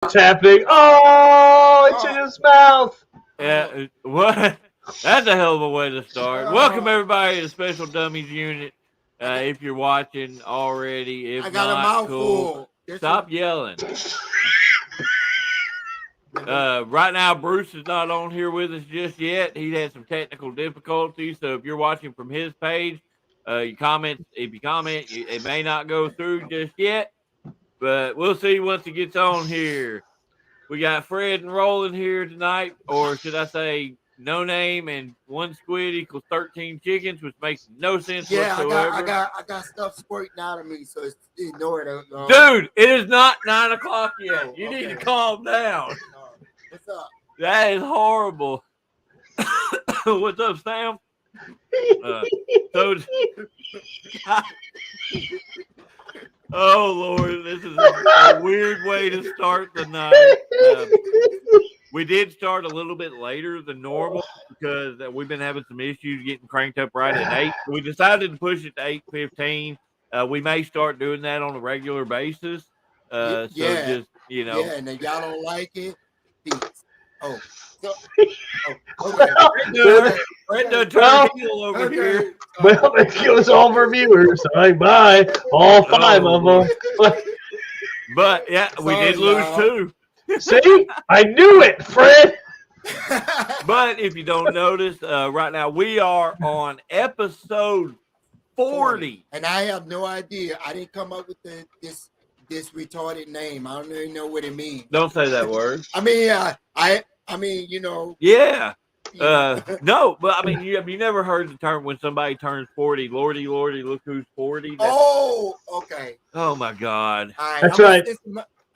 What's happening? Oh, it's in his mouth. Yeah, what? That's a hell of a way to start. Welcome everybody to the Special Dummies Unit. If you're watching already, if I got a not, mouthful. cool. Stop yelling. Right now, Bruce is not on here with us just yet. He had some technical difficulties, so if you're watching from his page, you comment. If you comment, it may not go through just yet, but we'll see once he gets on here. We got Fred and Roland here tonight, or should I say, no name and one squid equals 13 chickens, which makes no sense whatsoever. I got stuff squirting out of me, so ignore it. Dude, it is not 9 o'clock yet. You need to calm down. What's up? That is horrible. What's up, Sam? Oh, Lord, this is a weird way to start the night. We did start a little bit later than normal because we've been having some issues getting cranked up right at 8. So we decided to push it to 8:15. We may start doing that on a regular basis. Just, Yeah, and if y'all don't like it, peace. Fred done heel over here. Well, it goes all for viewers. Bye. All 5 of them. But, yeah, we did lose 2. See? I knew it, Fred. But if you don't notice, right now we are on episode 40. And I have no idea. I didn't come up with this retarded name. I don't even know what it means. Don't say that word. I mean, you know. Yeah. No, but I mean, you never heard the term when somebody turns 40, Lordy, look who's 40. Oh, okay. Oh, my God. All right, That's right.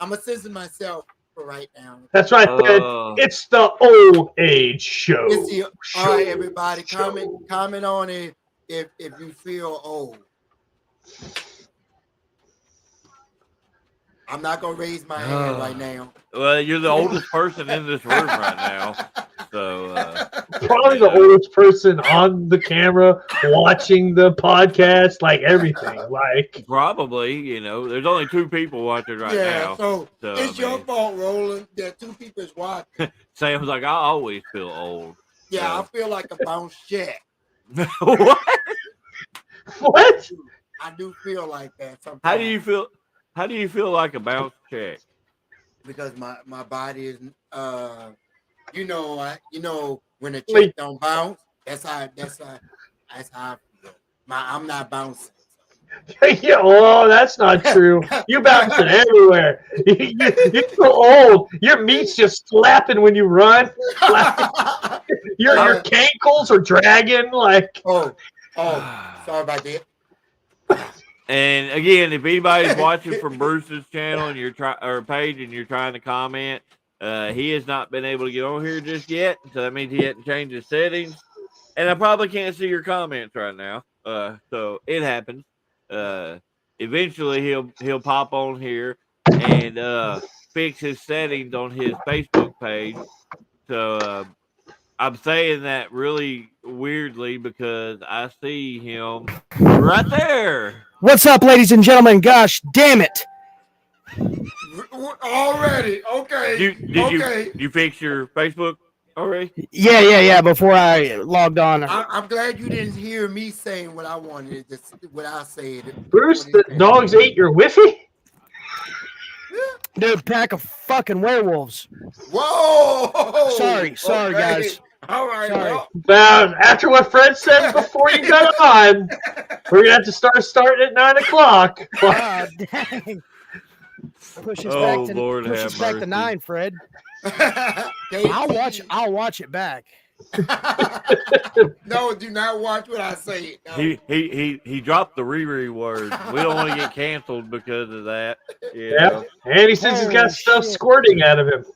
I'm assisting myself for right now. That's right, Fred. It's the old age show. All right, everybody, comment on it if you feel old. I'm not gonna raise my hand right now. Well, you're the oldest person in this room right now, so probably the oldest person on the camera watching the podcast, like everything. Like probably, there's only 2 people watching right now. So it's your fault, Roland. That 2 people is watching. Sam's like, I always feel old. Yeah, I feel like a bounce check. What? What? I do feel like that sometimes. How do you feel like a bounce check? Because my body is, when a check don't bounce, that's how I feel. I'm not bouncing. Yeah, well, that's not true. You bouncing everywhere. You're so old. Your meat's just slapping when you run. Your cankles are dragging. Like sorry about that. And again, if anybody's watching from Bruce's channel and page and you're trying to comment, he has not been able to get on here just yet, so that means he hadn't changed his settings. And I probably can't see your comments right now, so it happens. Eventually, he'll pop on here and fix his settings on his Facebook page. So I'm saying that really weirdly because I see him right there. What's up, ladies and gentlemen? Gosh, damn it! Already, okay. Did you fix your Facebook already? Yeah. Before I logged on, I'm glad you didn't hear me saying what I wanted. What I said. Bruce, the dogs ate your Wi-Fi? dude, pack of fucking werewolves. Whoa! Sorry, guys. All right. Sorry. Well, after what Fred said before you got on, we're gonna have to start at 9 o'clock. God dang. Push us back to 9, Fred. I'll watch it back. No, do not watch what I say. No. He dropped the Riri word. We don't want to get canceled because of that. Yeah, and he says he's got stuff squirting out of him.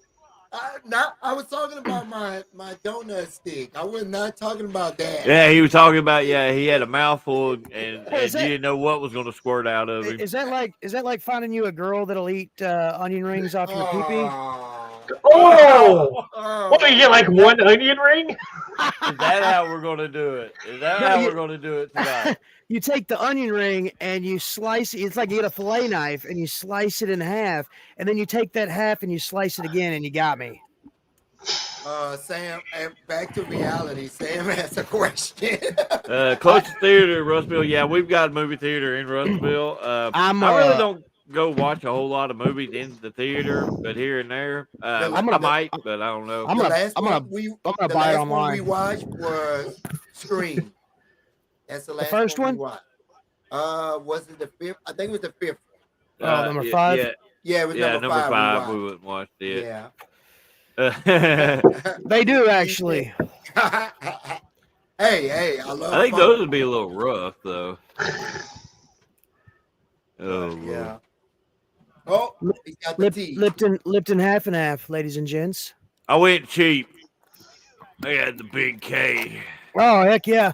I was talking about my donut stick. I was not talking about that. Yeah, he was talking about he had a mouthful and you didn't know what was going to squirt out of him. Is that like finding you a girl that'll eat onion rings off your pee-pee? Oh! What, do you get like one onion ring? Is that how we're going to do it? Is that how we're going to do it tonight? You take the onion ring and you slice it. It's like you get a fillet knife and you slice it in half, and then you take that half and you slice it again, and you got me. Sam, back to reality. Sam has a question. Closest theater, Russville. Yeah, we've got a movie theater in Russville. I really don't go watch a whole lot of movies in the theater, but here and there, I might, but I don't know. I'm gonna buy it online. We watched was Scream. That's the last first one. We watched. Was it the fifth? I think it was the fifth. Number 5. Yeah, it was number 5. We wouldn't watch it. Yeah. They do actually. Hey, I love. I think those would be a little rough though. Oh yeah. Oh, he got the tea. Lipton half and half, ladies and gents. I went cheap. I had the big K. Oh heck yeah.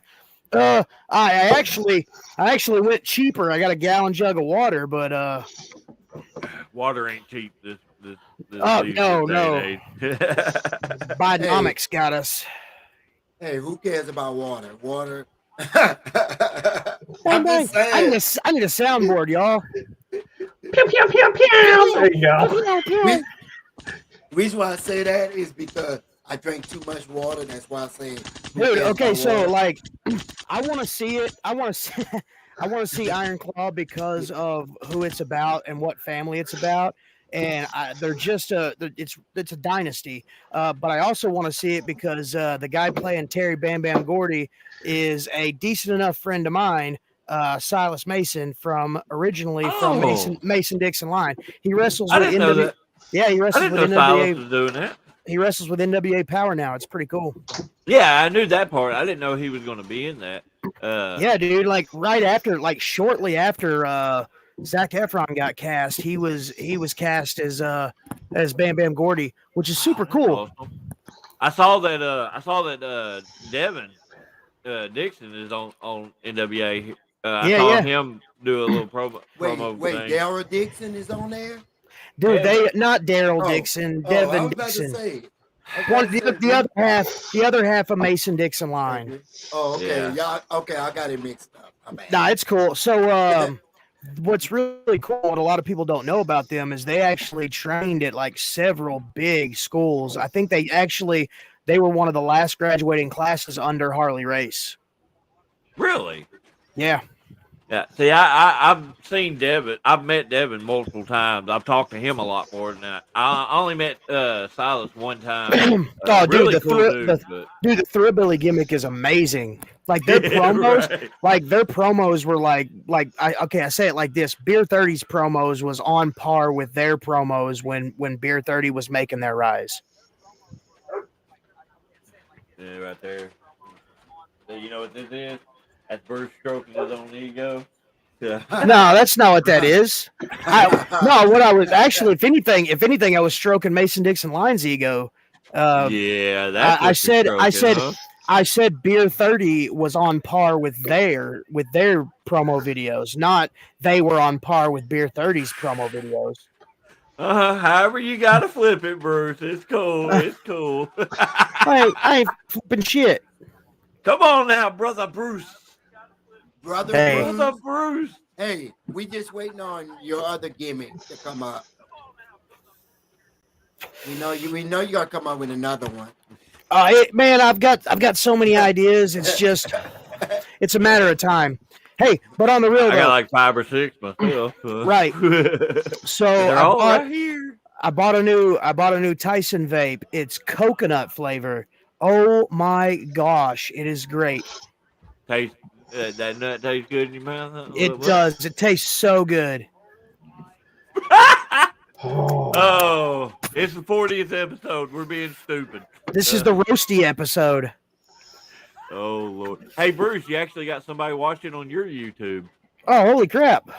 I actually went cheaper. I got a gallon jug of water, but water ain't cheap this oh no. Bidenomics got us. Hey, who cares about water? Water. I need a soundboard, y'all. Pew, pew, pew, pew. There you go. The reason why I say that is because I drank too much water. That's why I say. Dude, okay, so like, I want to see it. I want to see Iron Claw because of who it's about and what family it's about. And they're just it's a dynasty. But I also want to see it because the guy playing Terry Bam Bam Gordy is a decent enough friend of mine, Silas Mason from Mason Dixon Line. He wrestles with NWA. Yeah, he wrestles with NWA. Silas was doing that. He wrestles with NWA Power now. It's pretty cool. Yeah, I knew that part. I didn't know he was going to be in that. Yeah, dude. Like shortly after Zac Efron got cast, he was cast as Bam Bam Gordy, which is super cool. Awesome. I saw that Devin Dixon is on NWA. I saw him do a little promo. Wait, Daryl Dixon is on there? Dude, not Daryl Dixon, Devin Dixon. The other half of Mason Dixon Line. Oh, okay. Yeah. Okay, I got it mixed up. Nah, it's cool. So what's really cool, what a lot of people don't know about them is they actually trained at like several big schools. I think they were one of the last graduating classes under Harley Race. Really? Yeah. Yeah. See, I've seen Devin. I've met Devin multiple times. I've talked to him a lot more than that. I only met Silas one time. Oh, dude, really the Thrillbilly gimmick is amazing. Like their promos, their promos were I say it like this: Beer 30's promos was on par with their promos when Beer 30 was making their rise. Yeah, right there. So you know what this is? That's Bruce stroking his own ego. Yeah. No, that's not what that is. What I was actually, if anything, I was stroking Mason Dixon Line's ego. Yeah, that's I said Beer 30 was on par with their promo videos, not they were on par with Beer 30's promo videos. However you gotta flip it, Bruce. It's cool. It's cool. I ain't flipping shit. Come on now, brother Bruce. Brother Bruce. Hey, we just waiting on your other gimmick to come up. We know you gotta come up with another one. Man, I've got so many ideas. It's just, it's a matter of time. Hey, but on the real, I got like 5 or 6 myself. Right. So they're all right here. I bought a new Tyson vape. It's coconut flavor. Oh my gosh, it is great. That nut tastes good in your mouth? It does. It tastes so good. Oh, it's the 40th episode. We're being stupid. This is the roasty episode. Oh, Lord. Hey, Bruce, you actually got somebody watching on your YouTube. Oh, holy crap.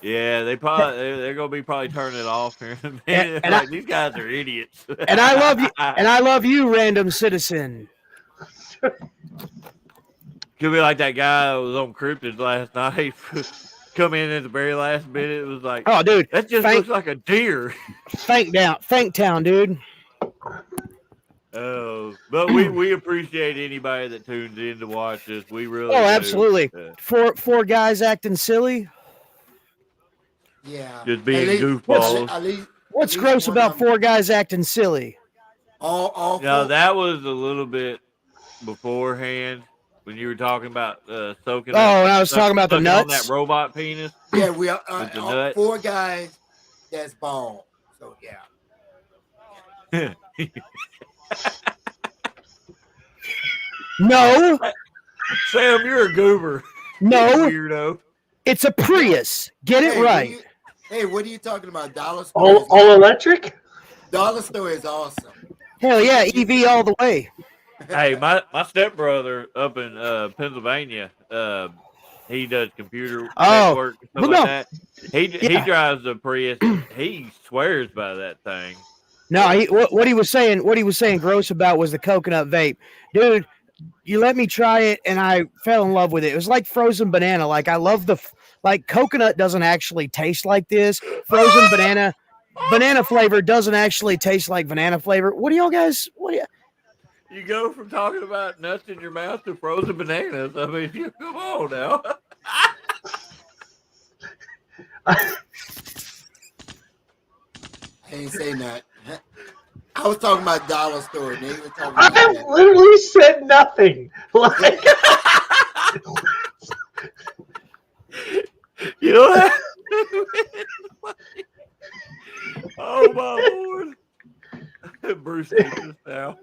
Yeah, they're going to be probably turning it off here in a minute. These guys are idiots. And I love you. And I love you, random citizen. Could be like that guy that was on Cryptids last night. Come in at the very last minute. It was like, oh, dude, that just looks like a deer. Thank Town, dude. Oh, but we appreciate anybody that tunes in to watch us. We really Oh, do. absolutely. Four guys acting silly. Yeah. Just being At goofballs. least What's gross one about of them- 4 guys acting silly? All Now four- that was a little bit beforehand when you were talking about soaking. Oh, and I was talking about the sucking on nuts. that robot penis. Yeah, we are With the nuts. 4 guys that's bald. So yeah. No, Sam, you're a goober. no, You weirdo. it's a Prius. Get it right. What are you talking about? Dollar store. All electric? Dollar store is awesome. Hell yeah, EV all the way. Hey, my stepbrother up in Pennsylvania, he does computer network and stuff like that. He drives a Prius. He swears by that thing. No, what he was saying gross about was the coconut vape. Dude, you let me try it and I fell in love with it. It was like frozen banana. Like I love coconut doesn't actually taste like this. Frozen banana flavor doesn't actually taste like banana flavor. You go from talking about nuts in your mouth to frozen bananas. I mean, come on now. I ain't say that. I was talking about dollar store. They were talking about I that. literally said nothing. Like, You know that? Oh my Lord. Bruce hates us now.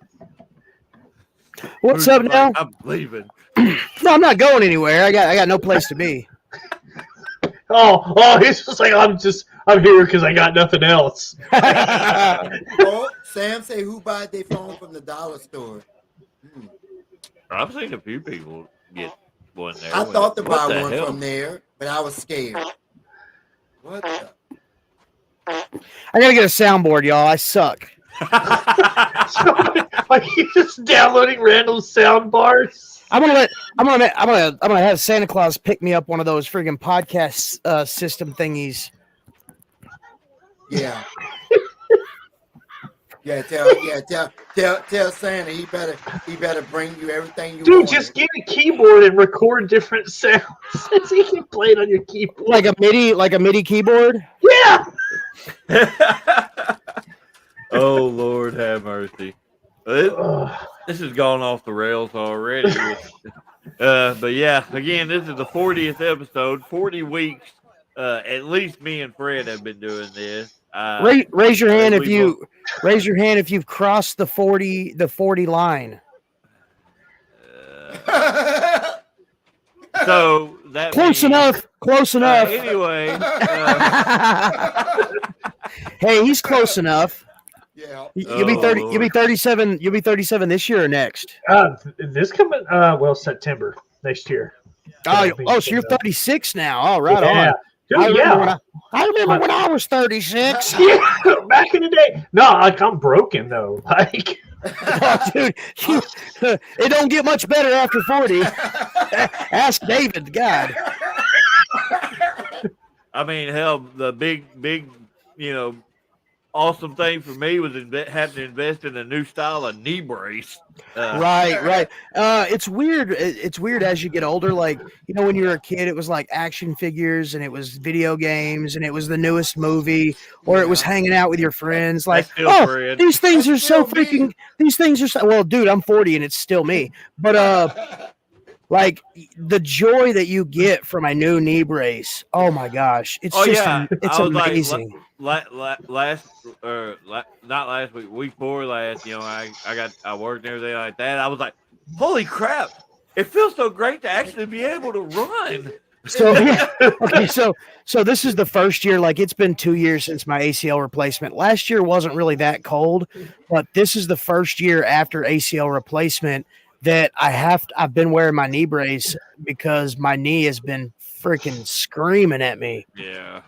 What's Bruce up is now? like, I'm leaving. No, I'm not going anywhere. I got no place to be. oh, he's just like, I'm here because I got nothing else. Oh, Sam say who bought their phone from the dollar store? I've seen a few people get one there. I thought to buy What the one hell? from there, but I was scared. What the? I gotta get a soundboard, y'all. I suck. Like he's just downloading random sound bars. I'm gonna have Santa Claus pick me up one of those friggin' podcast system thingies. Yeah. Tell Santa he better bring you everything you Dude, want. just get a keyboard and record different sounds so you can play it on your keyboard. Like a MIDI keyboard. Yeah. Oh Lord, have mercy. This has gone off the rails already. But yeah, again, this is the 40th episode. 40 weeks. At least me and Fred have been doing this. Raise your hand if you've crossed the 40 line. So that Close means, enough. Anyway, hey, he's close enough. Yeah. You'll be 30. Lord. You'll be 37. You'll be 37 this year or next. This coming September next year. So you're 36 now. All right, Yeah. on. Dude, I remember when I was 36. Yeah, back in the day. No, like I'm broken though. Like, Oh, dude, it don't get much better after 40. Ask David. God. I mean, hell, the big, awesome thing for me was having to invest in a new style of knee brace. Right. It's weird. It's weird as you get older. Like, when you were a kid, it was like action figures and it was video games and it was the newest movie or it was hanging out with your friends. Like, Fred. these things are so still me. freaking. These things are so. Well, dude, I'm 40 and it's still me. But like the joy that you get from a new knee brace. Oh my gosh, it's it's amazing. Not last week, week before last, I worked and everything like that. I was like, holy crap, it feels so great to actually be able to run. So okay, so this is the first year. Like it's been 2 years since my ACL replacement. Last year wasn't really that cold, but this is the first year after ACL replacement that I've been wearing my knee brace because my knee has been freaking screaming at me. Yeah.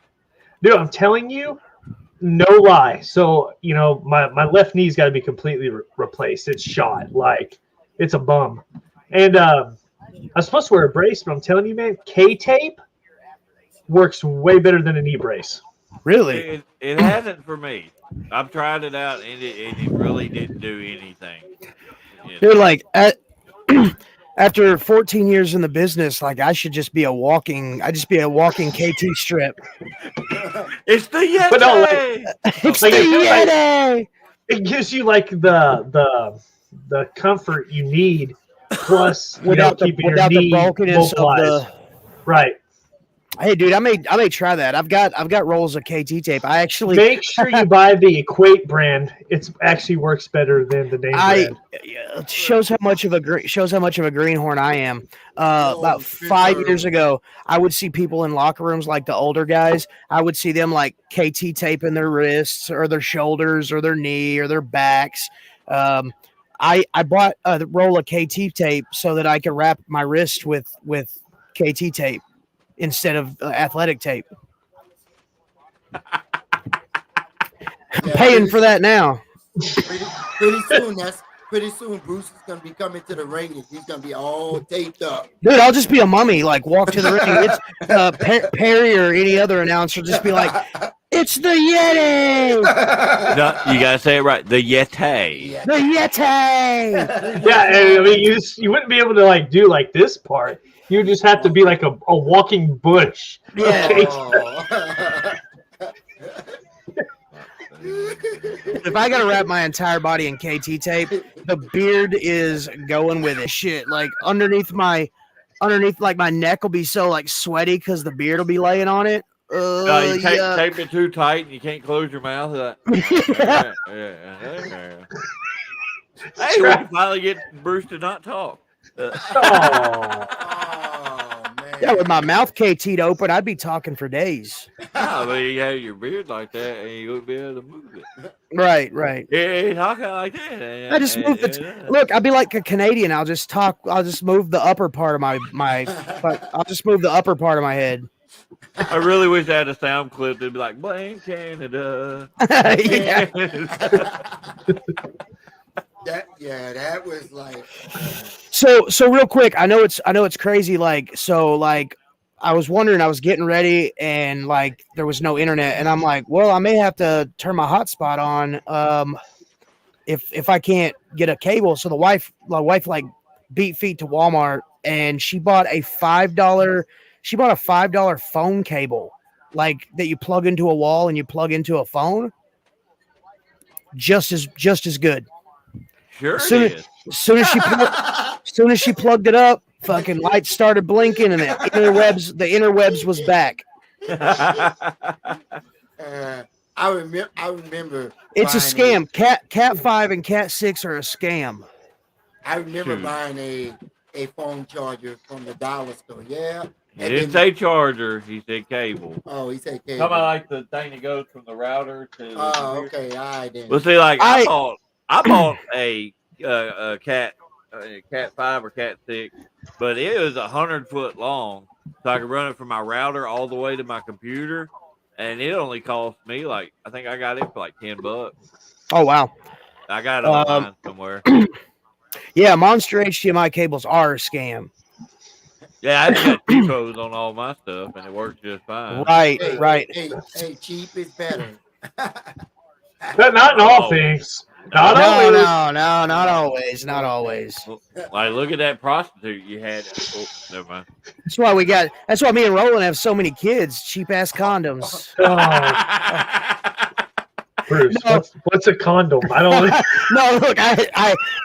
dude, I'm telling you, no lie. So, my left knee's got to be completely replaced. It's shot. Like, it's a bum. And I'm supposed to wear a brace, but I'm telling you, man, K-tape works way better than a knee brace. Really? It hasn't for me. I've tried it out, and it really didn't do anything. You know? Dude, like after 14 years in the business, like I should just be a walking KT strip. It's the Yeti. But no, like, It's like, the I feel like Yeti. it gives you like the comfort you need, plus Without keeping the your knee bulkiness of mobilized. Right. Hey, dude, I may try that. I've got rolls of KT tape. I actually Make sure you buy the Equate brand. It actually works better than the name brand. It shows how much of a greenhorn I am. About 5 years ago, I would see people in locker rooms, like the older guys. I would see them like KT taping their wrists or their shoulders or their knee or their backs. I bought a roll of KT tape so that I could wrap my wrist with KT tape instead of athletic tape. Paying for that now. Pretty soon, Bruce is gonna be coming to the ring and he's gonna be all taped up. Dude, I'll just be a mummy, like walk to the ring. It's Perry or any other announcer just be like, "It's the Yeti." No, you gotta say it right. The Yeti. The Yeti. Yeah, I mean, you wouldn't be able to like do like this part. You would just have to be like a walking bush. Yeah. Oh. If I gotta wrap my entire body in KT tape, the beard is going with it. Shit, like underneath like my neck will be so like sweaty because the beard will be laying on it. No, you tape it too tight and you can't close your mouth. Hey, we can finally get Bruce to not talk. Oh. Man. Yeah, with my mouth KT'd open, I'd be talking for days. No, but you have your beard like that and you wouldn't be able to move it. Right. Yeah, talking like that. I just move look, I'd be like a Canadian. I'll just move the upper part of I'll just move the upper part of my head. I really wish I had a sound clip that'd be like, "Blank Canada." Yeah. That was like. So real quick, I know it's crazy. Like I was wondering, I was getting ready and like there was no internet, and I'm like, well, I may have to turn my hotspot on if I can't get a cable. So my wife like beat feet to Walmart, and she bought a $5 phone cable, like that you plug into a wall and you plug into a phone. Just as good. Sure As soon as she plugged it up, fucking lights started blinking and the interwebs was back. I remember. It's a scam. Cat 5 and Cat 6 are a scam. I remember buying a phone charger from the dollar store. Yeah. He didn't say charger. He said cable. Oh, he said cable. How about like the thing that goes from the router to? Oh, okay. I didn't. Well, see, like I bought a Cat 5 or Cat 6, but it was 100-foot long, so I could run it from my router all the way to my computer, and it only cost me like I think I got it for like $10. Oh wow! I got it online somewhere. Yeah, Monster HDMI cables are a scam. Yeah, I got T-codes on all my stuff, and it works just fine. Right. Hey, cheap is better. But not in all things. Not always. No, not always. Not always. Like, look at that prostitute you had. Oh, never mind. That's why me and Roland have so many kids. Cheap ass condoms. Bruce, what's a condom? I don't. No, look,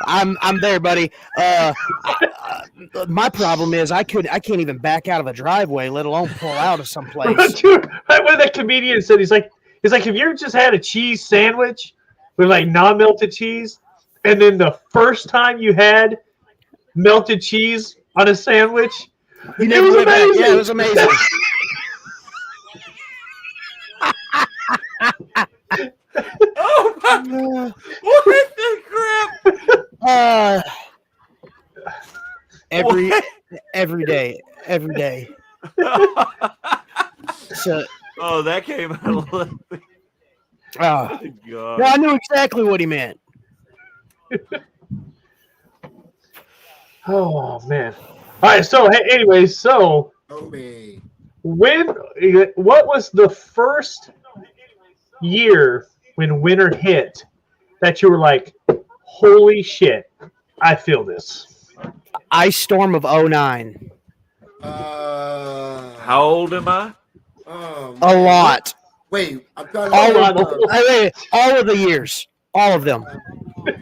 I'm there, buddy. My problem is I can't even back out of a driveway, let alone pull out of someplace. Dude, what that comedian said, he's like, have you ever just had a cheese sandwich with like non-melted cheese, and then the first time you had melted cheese on a sandwich, it was amazing. Yeah, it was amazing. Oh my! What the crap? Every day. So. Oh, that came out of left. Oh, God. no, I knew exactly what he meant. Oh man! All right, so anyways, so what was the first year when winter hit that you were like, holy shit, I feel this? Ice storm of 09. How old am I? A lot. Wait, I'm trying to all of the years. All of them. he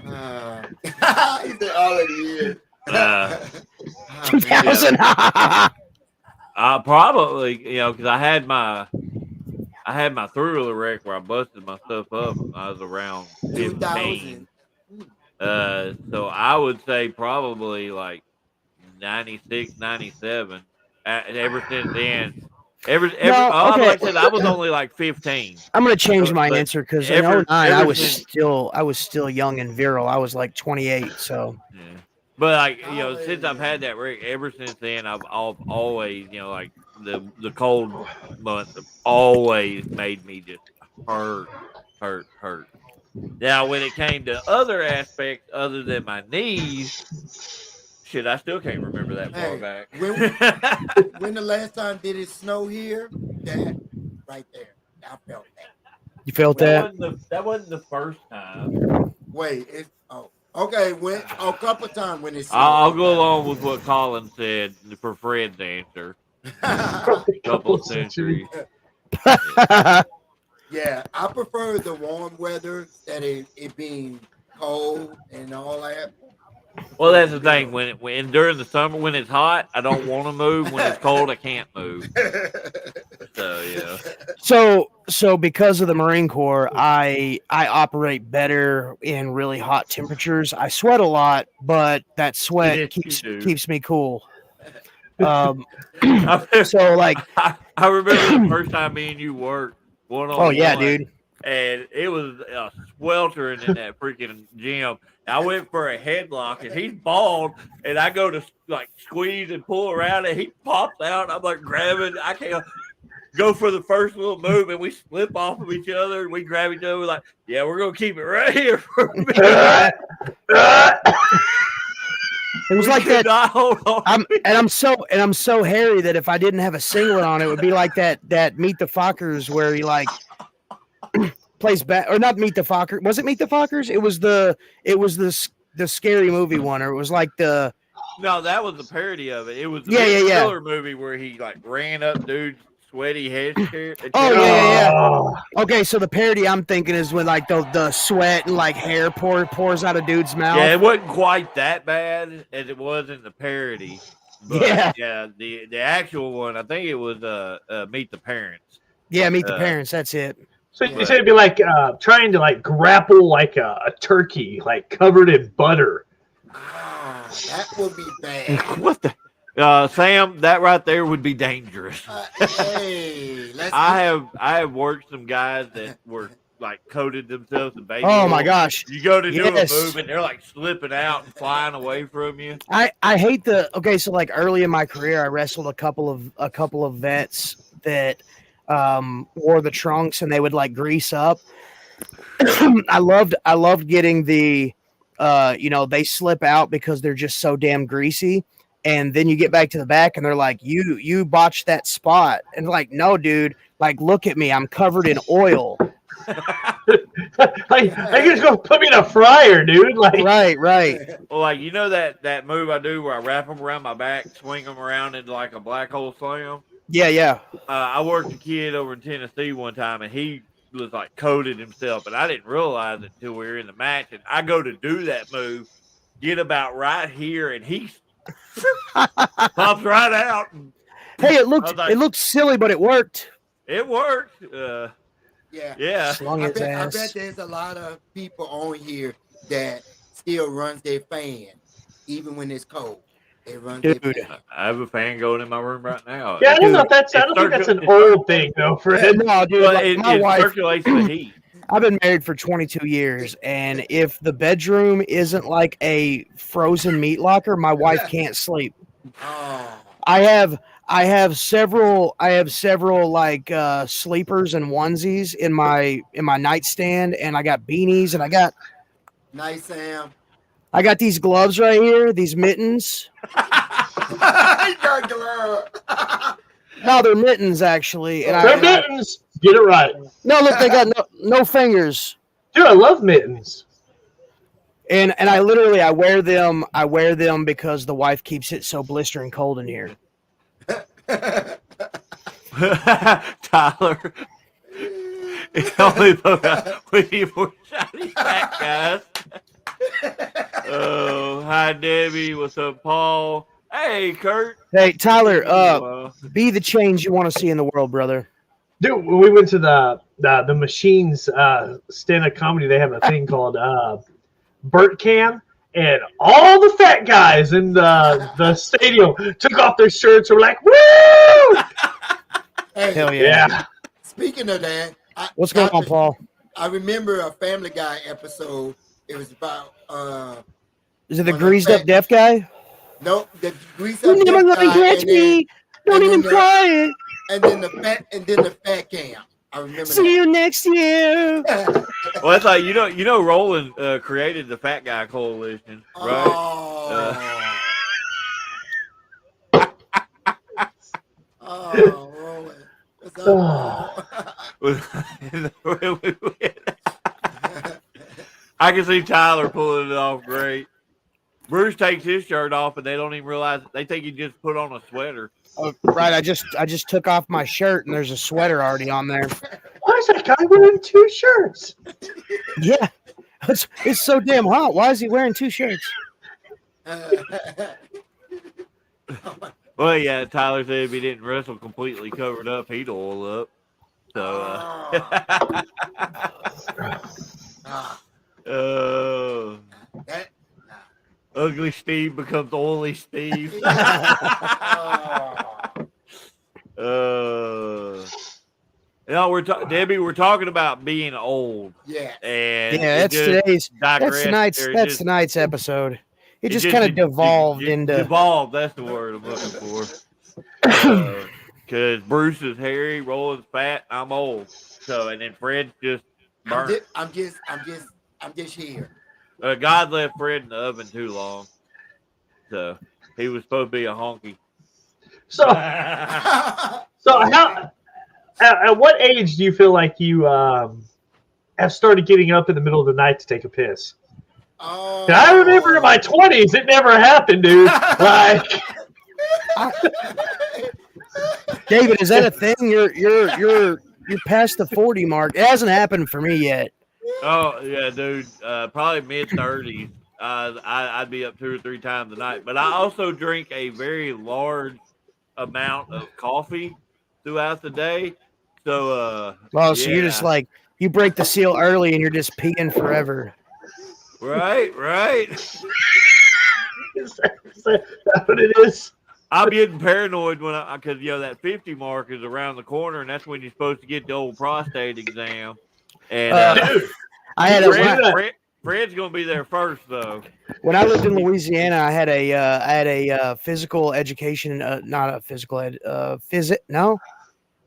said all of the years. 2000. Probably, because I had my three-wheeler wreck where I busted my stuff up when I was around 15. So I would say probably like 96, 97. Ever since then, like I said, I was only like 15. I'm gonna change my answer because in 09 I was still young and virile. I was like 28. So. Yeah. But like since I've had that wreck, ever since then I've always like the cold months have always made me just hurt. Now when it came to other aspects other than my knees, shit, I still can't remember that far back. When the last time did it snow here? That right there, I felt that. You felt that? That wasn't the first time. Wait, okay. When a couple times when it's. I'll go along with what Colin said for Fred's answer. Couple of centuries. Yeah, I prefer the warm weather than it being cold and all that. Well, that's the thing. When during the summer when it's hot, I don't want to move. When it's cold, I can't move. So yeah. So because of the Marine Corps, I operate better in really hot temperatures. I sweat a lot, but that sweat keeps me cool. So like I remember the first time me and you worked one-on-one. Oh yeah, dude. And it was sweltering in that freaking gym. I went for a headlock, and he's bald, and I go to like squeeze and pull around, and he pops out. I'm like grabbing. I can't go for the first little move, and we slip off of each other, and we grab each other. We're like, yeah, we're gonna keep it right here for a minute. It was like that. I'm so hairy that if I didn't have a singlet on, it would be like that Meet the Fockers where he like plays back, or not Meet the Fockers. Was it Meet the Fockers? It was the scary movie one, or it was like the. No, that was the parody of it. It was the thriller movie where he like ran up dude's sweaty head. Okay, so the parody I'm thinking is when like the sweat and like hair pours out of dude's mouth. Yeah, it wasn't quite that bad as it was in the parody. But, yeah. The actual one, I think it was Meet the Parents. Yeah, Meet the Parents. That's it. So you said it'd be like trying to like grapple like a turkey, like covered in butter. That would be bad. What the? Sam, that right there would be dangerous. I have worked some guys that were like coated themselves in baby oil. My gosh! You go to do a move and they're like slipping out and flying away from you. I hate so like early in my career, I wrestled a couple of vets that wore the trunks and they would like grease up. I loved getting the they slip out because they're just so damn greasy. And then you get back to the back and they're like, you botched that spot. And like, no, dude, like, look at me. I'm covered in oil. I just go put me in a fryer, dude. Like, right. Well, like, you know that move I do where I wrap them around my back, swing them around into like a black hole slam? Yeah. I worked a kid over in Tennessee one time and he was like coated himself. And I didn't realize it until we were in the match. And I go to do that move, get about right here, and he pops right out. Hey, it looked silly, but it worked. It worked. Yeah. I bet there's a lot of people on here that still runs their fan, even when it's cold. They run their fan. I have a fan going in my room right now. Yeah, I don't think that's an old thing though, Fred. No, dude. Well, my wife circulates the heat. I've been married for 22 years, and if the bedroom isn't like a frozen meat locker, my wife can't sleep. Oh. I have several like sleepers and onesies in my nightstand, and I got beanies, and I got nice, Sam. I got these gloves right here, these mittens. No, they're mittens actually, and they're mittens. Get it right. No, look, they got no fingers. Dude, I love mittens. And I literally I wear them because the wife keeps it so blistering cold in here. Tyler. It's only when you were shiny fat guys. Oh, hi Debbie. What's up, Paul? Hey, Kurt. Hey, Tyler. Be the change you want to see in the world, brother. Dude, when we went to the Machines stand-up comedy, they have a thing called Burt Cam, and all the fat guys in the stadium took off their shirts and were like, "Woo!" Hey, Hell yeah. speaking of that, What's going on, Paul? I remember a Family Guy episode. It was about Is it the greased up deaf guy? Nope, the greased You up never deaf gonna guy, catch me. Don't and even then try it. and then the fat cam. I remember See you next year. that. Well, that's like you know, Roland created the Fat Guy Coalition, right? Oh, Roland. What's up, Paul? I can see Tyler pulling it off great. Bruce takes his shirt off, and they don't even realize it. They think he just put on a sweater. Right, I just took off my shirt and there's a sweater already on there. Why is that guy wearing two shirts? Yeah, it's so damn hot. Why is he wearing two shirts? Well, yeah, Tyler said if he didn't wrestle completely covered up, he'd oil up. So, Ugly Steve becomes Oily Steve. Debbie, we're talking about being old. Yeah. And that's tonight's episode. It just kind of devolved into devolved. That's the word I'm looking for. Because Bruce is hairy, Roland's fat, I'm old. So, and then Fred's just burnt. I'm just here. God left Fred in the oven too long. So he was supposed to be a honky. So how? At what age do you feel like you have started getting up in the middle of the night to take a piss? Oh. I remember in my 20s, it never happened, dude. Like, David, is that a thing? You're past the 40 mark. It hasn't happened for me yet. Oh yeah, dude. Probably mid-30s. I'd be up 2 or 3 times a night. But I also drink a very large amount of coffee throughout the day. So so you're just like you break the seal early and you're just peeing forever. Right. is that what it is? I'm getting paranoid because that 50 mark is around the corner, and that's when you're supposed to get the old prostate exam. And Dude, I had Fred's gonna be there first, though. When I lived in Louisiana, I had a physical education, not a physical ed, No,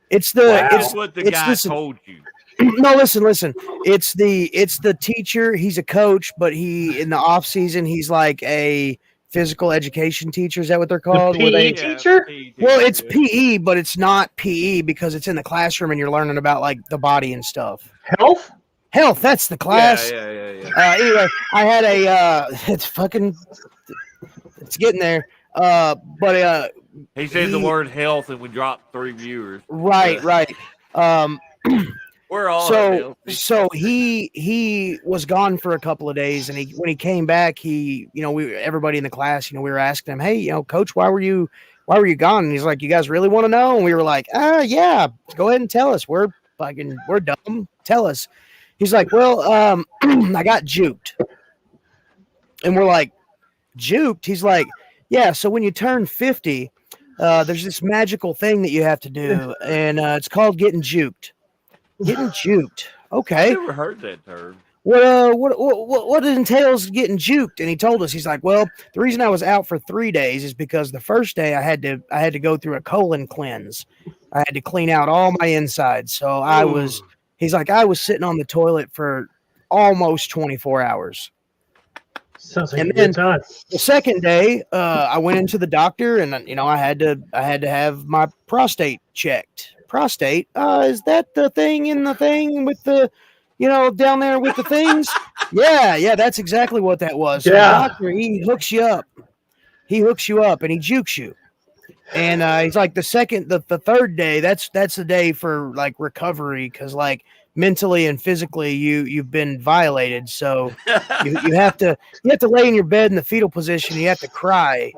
it's the. That's what the guy told you. No, listen. It's the teacher. He's a coach, but in the off season, he's like a physical education teacher. Is that what they're called? The PE teacher? Well, it's PE, but it's not PE because it's in the classroom and you're learning about like the body and stuff. Health, that's the class. Yeah. Anyway, I had it's getting there. But he said the word health and we dropped 3 viewers. Right. We're all so he was gone for a couple of days, and when he came back, everybody in the class, we were asking him, hey, Coach, why were you gone? And he's like, you guys really want to know? And we were like, yeah, go ahead and tell us. We're dumb. Tell us. He's like, well, I got juked. And we're like, juked? He's like, yeah, so when you turn 50, there's this magical thing that you have to do, and it's called getting juked. Getting juked. Okay. I've never heard that term. What entails getting juked? And he told us, he's like, well, the reason I was out for 3 days is because the first day I had to go through a colon cleanse. I had to clean out all my insides. So I was sitting on the toilet for almost 24 hours. Sounds like a good time. The second day, I went into the doctor and I had to have my prostate checked. Prostate, is that the thing in the thing with the down there with the things. Yeah, that's exactly what that was. So Yeah. the doctor, he hooks you up. He hooks you up and he jukes you. And he's like the third day, that's the day for like recovery, because like mentally and physically you've been violated. So you have to lay in your bed in the fetal position. You have to cry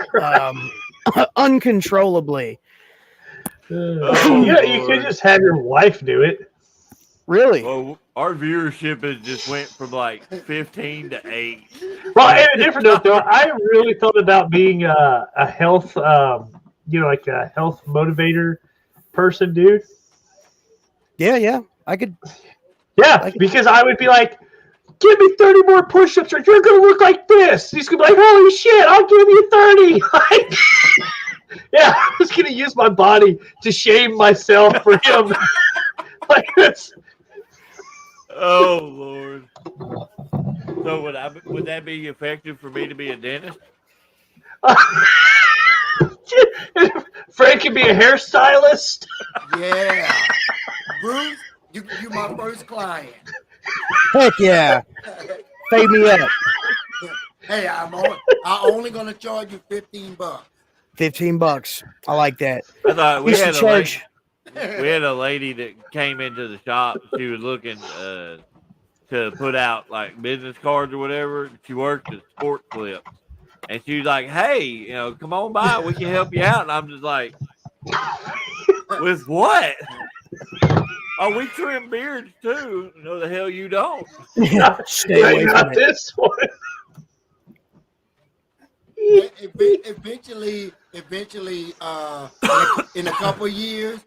uncontrollably. You could just have your wife do it. Really? Well, our viewership has just went from like 15 to 8. Well, and a different note though, I really thought about being a health, like a health motivator person, dude. Yeah, I could. Yeah, because I would be like, give me 30 more push-ups or you're going to look like this. He's going to be like, holy shit, I'll give you 30. Yeah, I was going to use my body to shame myself for him. Like this. Oh, Lord. So would that be effective for me to be a dentist? Frank can be a hairstylist. Yeah. Bruce, you my first client. Heck yeah. Fade me up. Hey, I'm only gonna charge you $15. $15. I like that. I thought we Used had to charge. we had a lady that came into the shop. She was looking to put out like business cards or whatever. She worked at Sport Clips, and she was like, "Hey, come on by. We can help you out." And I'm just like, "With what?" Oh, we trim beards too. No, the hell you don't. Stay away from it. This one. Eventually, in a couple of years,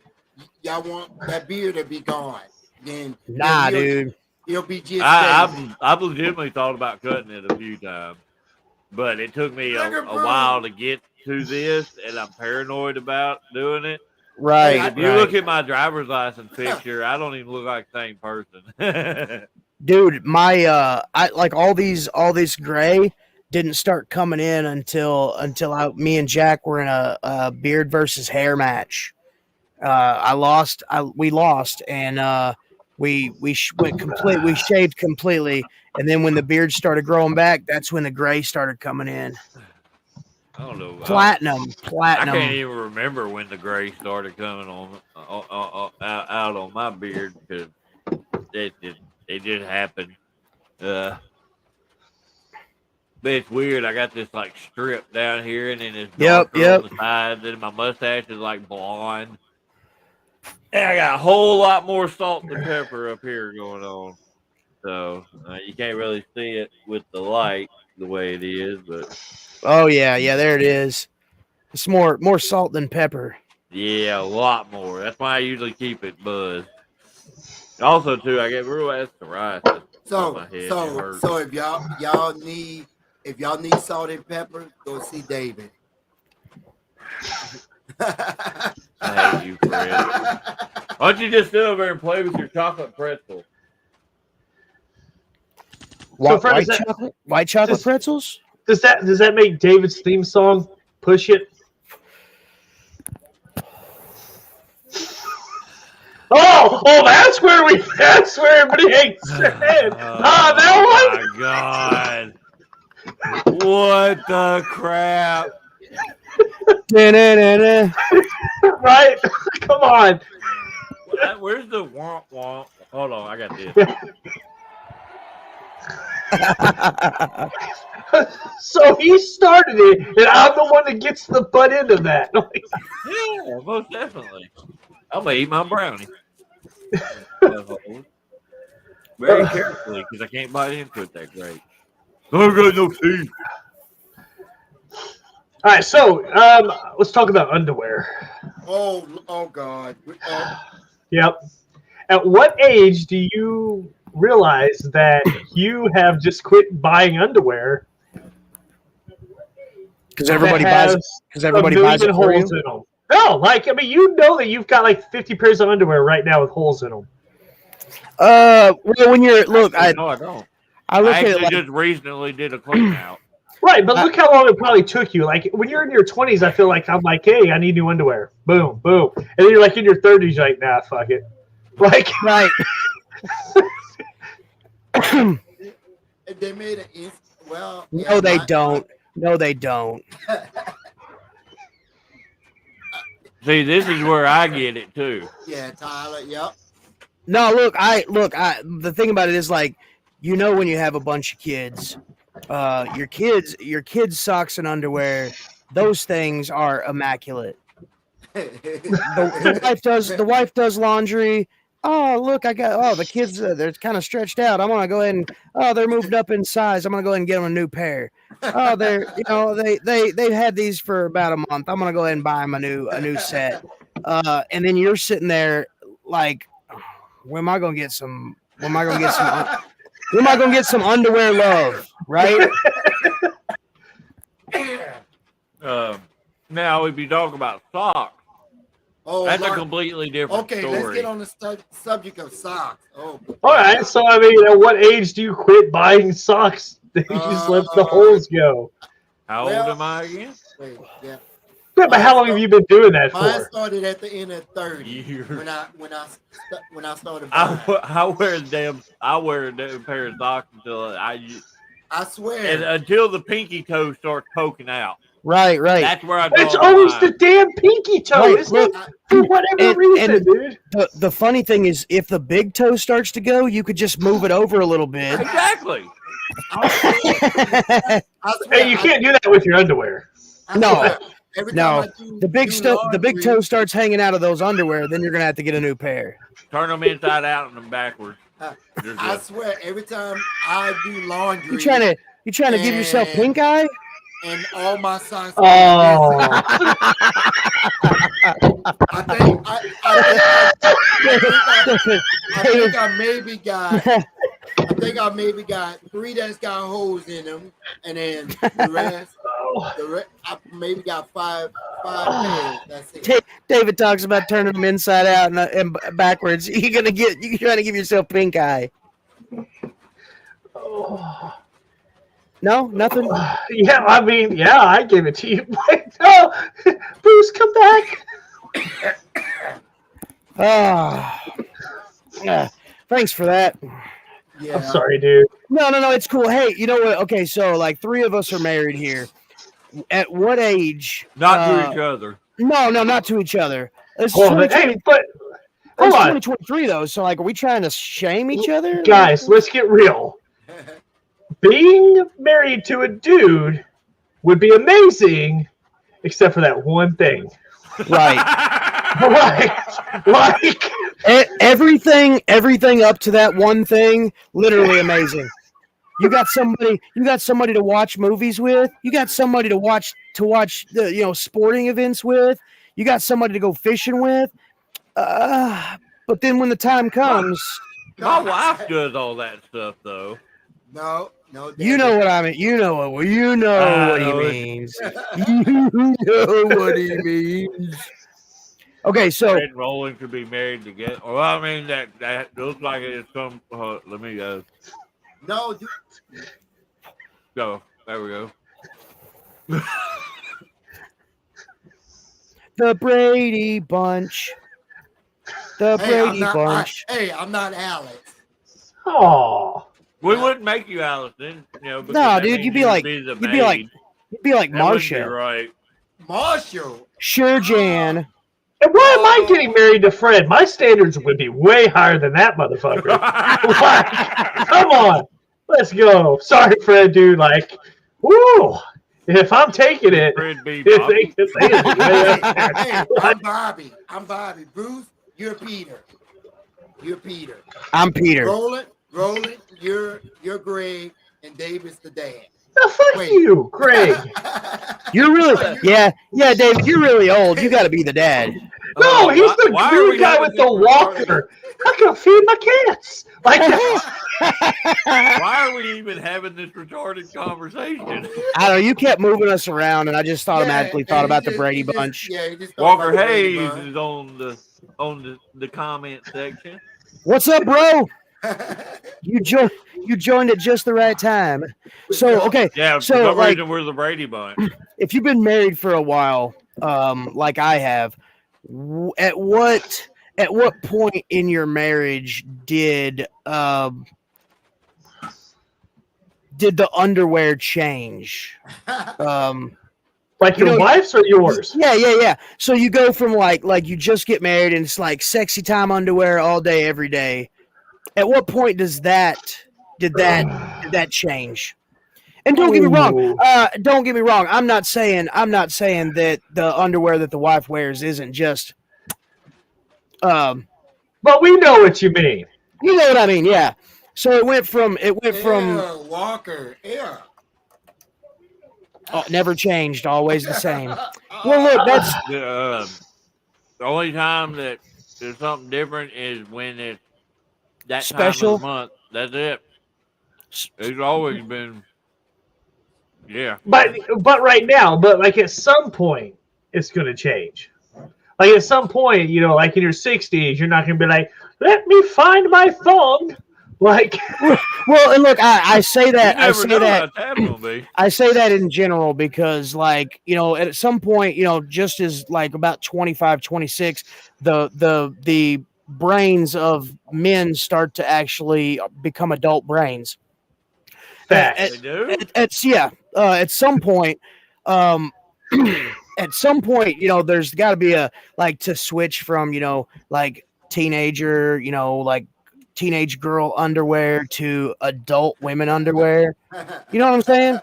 y'all want that beard to be gone. Then Nah, dude. He'll be just. I've legitimately thought about cutting it a few times, but it took me a while to get to this, and I'm paranoid about doing it. Right. If you look at my driver's license picture, I don't even look like the same person. Dude, my I like all this gray didn't start coming in until me and Jack were in a beard versus hair match. We lost, and we went complete. We shaved completely, and then when the beard started growing back, that's when the gray started coming in. I don't know. Platinum. I can't even remember when the gray started coming out on my beard, because it just happened. But it's weird. I got this like strip down here, and then it's darker on the side. Then my mustache is like blonde. And I got a whole lot more salt and pepper up here going on. So you can't really see it with the light the way it is, but oh yeah, there it is. It's more salt than pepper. yeah, a lot more. That's why I usually keep it buzzed. Also, too, I get real ass psoriasis. So if y'all need salt and pepper, go see David. I hate you, Fred. Why don't you just sit over and play with your chocolate pretzel? White chocolate pretzels? Does that make David's theme song push it? Oh, that's where everybody hangs their head. That one. Oh my god! What the crap? Right? Come on. Where's the womp womp? Hold on, I got this. So he started it, and I'm the one that gets the butt end of that. Yeah, most definitely. I'm gonna eat my brownie. Very carefully, because I can't bite into it that great. I got no teeth. All right, so let's talk about underwear. Oh God. Yep. At what age do you realize that you have just quit buying underwear? Because everybody buys it for you? holes in them. No, you know that you've got like 50 pairs of underwear right now with holes in them. Well, when you're I don't. I look at it actually like, just recently did a clean out. Right, but look how long it probably took you. Like when you're in your 20s, I feel like I'm like, hey, I need new underwear. Boom, boom. And then you're like in your 30s, you're like, nah, fuck it. Like right. They made an well. No, they don't. No, they don't. See, this is where I get it too. Yeah, Tyler. Yep. No, look. The thing about it is like, when you have a bunch of kids, your kids' socks and underwear, those things are immaculate. The wife does laundry. Oh, look, the kids, they're kind of stretched out. I'm going to go ahead and, they're moved up in size. I'm going to go ahead and get them a new pair. Oh, they've had these for about a month. I'm going to go ahead and buy them a new set. And then you're sitting there like, where am I going to get some underwear love, right? Now, if you talk about socks, that's Lord. a completely different story. Let's get on the subject of socks. All right. So, I mean, at what age do you quit buying socks? You just let the holes go. How old am I again? Wait, yeah. Yeah, but how long have you been doing that Mine for? started at the end of 30 when I started. I wear a damn pair of socks until I swear. and until the pinky toe starts poking out. Right. That's where I draw It's always the damn pinky toe, Right, isn't it? For whatever reason, dude. The funny thing is, if the big toe starts to go, you could just move it over a little bit. Exactly. I swear, Hey, you can't do that with your underwear. No. Every time No, I do the big laundry, toe starts hanging out of those underwear. Then you're gonna have to get a new pair. Turn them inside out and them backwards. I swear, every time I do laundry, You trying to give yourself pink eye? and all my socks. Oh. I think I maybe got 3 that's got holes in them, and then the rest, I maybe got five pairs. That's it. David talks about turning them inside out and backwards. You're trying to give yourself pink eye. No, nothing. Yeah, I mean, I gave it to you. No, Bruce, come back. Thanks for that. Yeah. I'm sorry, dude. No, it's cool. Hey, you know what? Okay, so like 3 of us are married here. At what age? Not to each other. No, not to each other. It's Hold on, hey, but hold on, 2023 though. So like, are we trying to shame each other? guys. Let's get real. Being married to a dude would be amazing, except for that one thing. Right. like everything up to that one thing, literally amazing. You got somebody to watch movies with. You got somebody to watch the sporting events with. You got somebody to go fishing with. But then when the time comes, my wife does all that stuff though. No. You know what I mean. You know what he means. You know what he means. Okay, so Fred and Roland could be married together. Well, I mean that looks like it's some. Let me go. No. Go. There we go. The Brady Bunch. The Brady Bunch. I'm not Alex. Oh. We wouldn't make you Allison, because no, dude, you'd be like Marsha. Right. Marshall. Sure, Jan. And why am I getting married to Fred? My standards would be way higher than that motherfucker. Like, come on, let's go. Sorry, Fred, dude. Like, woo. If I'm taking it, hey, I'm Bobby. Bruce, you're Peter. I'm Peter. Roland, you're Greg, and David's the dad. No, fuck you, Greg. You're really, yeah, David. You're really old. You got to be the dad. No, he's the dude guy with the walker. I can feed my cats. Like, why are we even having this retarded conversation? I don't know. You kept moving us around, and I just automatically thought about the Brady Bunch. Walker Hayes is on the comment section. What's up, bro? You joined at just the right time. So okay, yeah. So for some like, reason, we're the Brady Bunch. If you've been married for a while, like I have, at what point in your marriage did did the underwear change? Like your wife's or yours? Yeah. So you go from like you just get married and it's like sexy time underwear all day, every day. At what point did that change? And don't get me wrong. I'm not saying that the underwear that the wife wears isn't just. But we know what you mean. You know what I mean, yeah. So it went from Walker. Yeah. Oh, never changed, always the same. Well, look, that's the only time that there's something different is when it's that special time of the month. That's it. It's always been, yeah. But right now, like at some point, it's going to change. Like at some point, like in your 60s, you're not going to be like, let me find my thong. Like, well, and look, I say that I say that in general because, like, at some point, just as like about 25, 26, the brains of men start to actually become adult brains. Facts. They do? At some point, there's got to be to switch from, like teenager, like teenage girl underwear to adult women underwear. You know what I'm saying?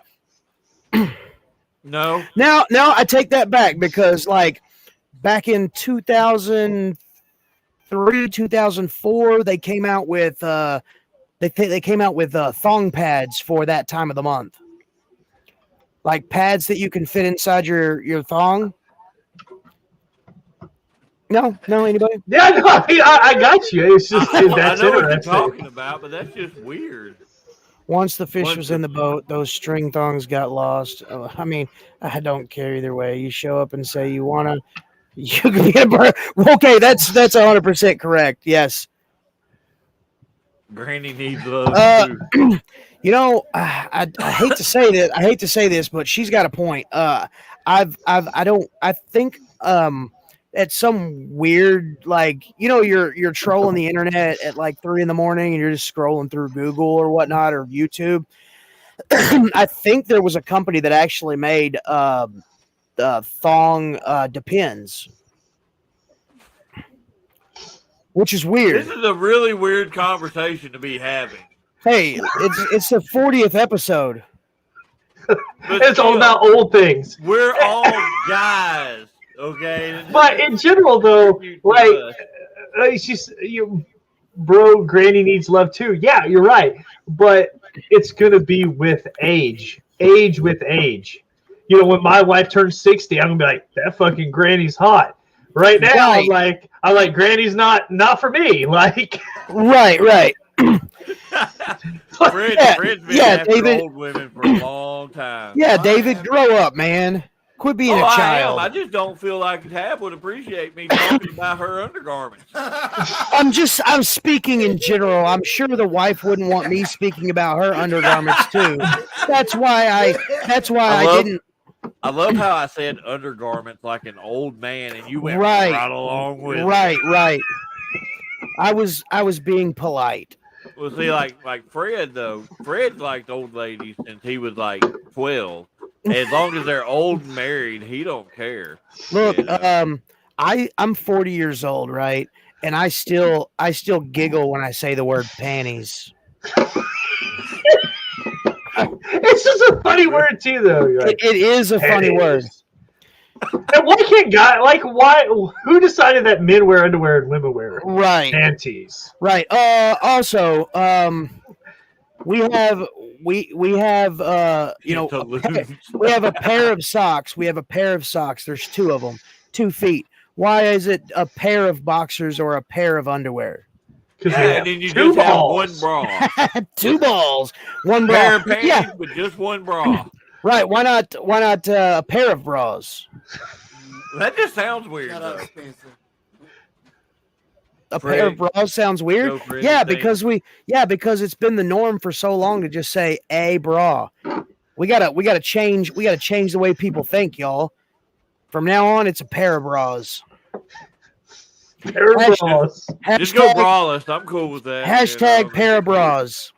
No. Now I take that back because like back in 2003, 2004, they came out with they came out with thong pads for that time of the month. Like pads that you can fit inside your thong. No, anybody? Yeah, no, I got you. It's just I that's know what you're interesting. talking about, but that's just weird. Once the fish was in the boat, those string thongs got lost. I mean, I don't care either way. You show up and say you wanna, you can be a bird. Okay, that's 100% correct. Yes. Granny needs love too. I hate to say that. I hate to say this, but she's got a point. I think at some weird, like, you're trolling the internet at like 3 a.m. and you're just scrolling through Google or whatnot or YouTube. I think there was a company that actually made thong Depends, which is weird. This is a really weird conversation to be having. Hey, it's the 40th episode. It's all about old things. We're all guys. Okay. But in general, though, like bro, Granny needs love too. Yeah, you're right. But it's gonna be with age. Age with age. When my wife turns 60, I'm gonna be like, that fucking Granny's hot. Right now, Right. I'm like, Granny's not for me. Like, Right. Fred's been after David. old women for a long time. Yeah, David, grow up, man. Quit being a child. I just don't feel like Tab would appreciate me talking about her undergarments. I'm speaking in general. I'm sure the wife wouldn't want me speaking about her undergarments too. That's why I didn't. I love how I said undergarments like an old man, and you went Right. right along with it. Right. I was being polite. Well, see, like Fred though. Fred liked old ladies since he was like 12. As long as they're old and married, he don't care. Look, I'm 40 years old, right? And I still giggle when I say the word panties. it's just a funny word too, though. Like, it is a funny word. And why can't why? Who decided that men wear underwear and women wear panties? Right. Also, we have we have we have a pair of socks. There's 2 of them, 2 feet. Why is it a pair of boxers or a pair of underwear? And then you just have one bra. 2 balls, 1 bra. Pair of panties with just 1 bra. Right. Why not a pair of bras? That just sounds weird. Shut though. up, Spencer. A pair of bras sounds weird. Yeah, because it's been the norm for so long to just say a bra. We gotta change the way people think, y'all. From now on, it's a pair of bras. Pair of bras. Just go braless. I'm cool with that. Hashtag pair of bras.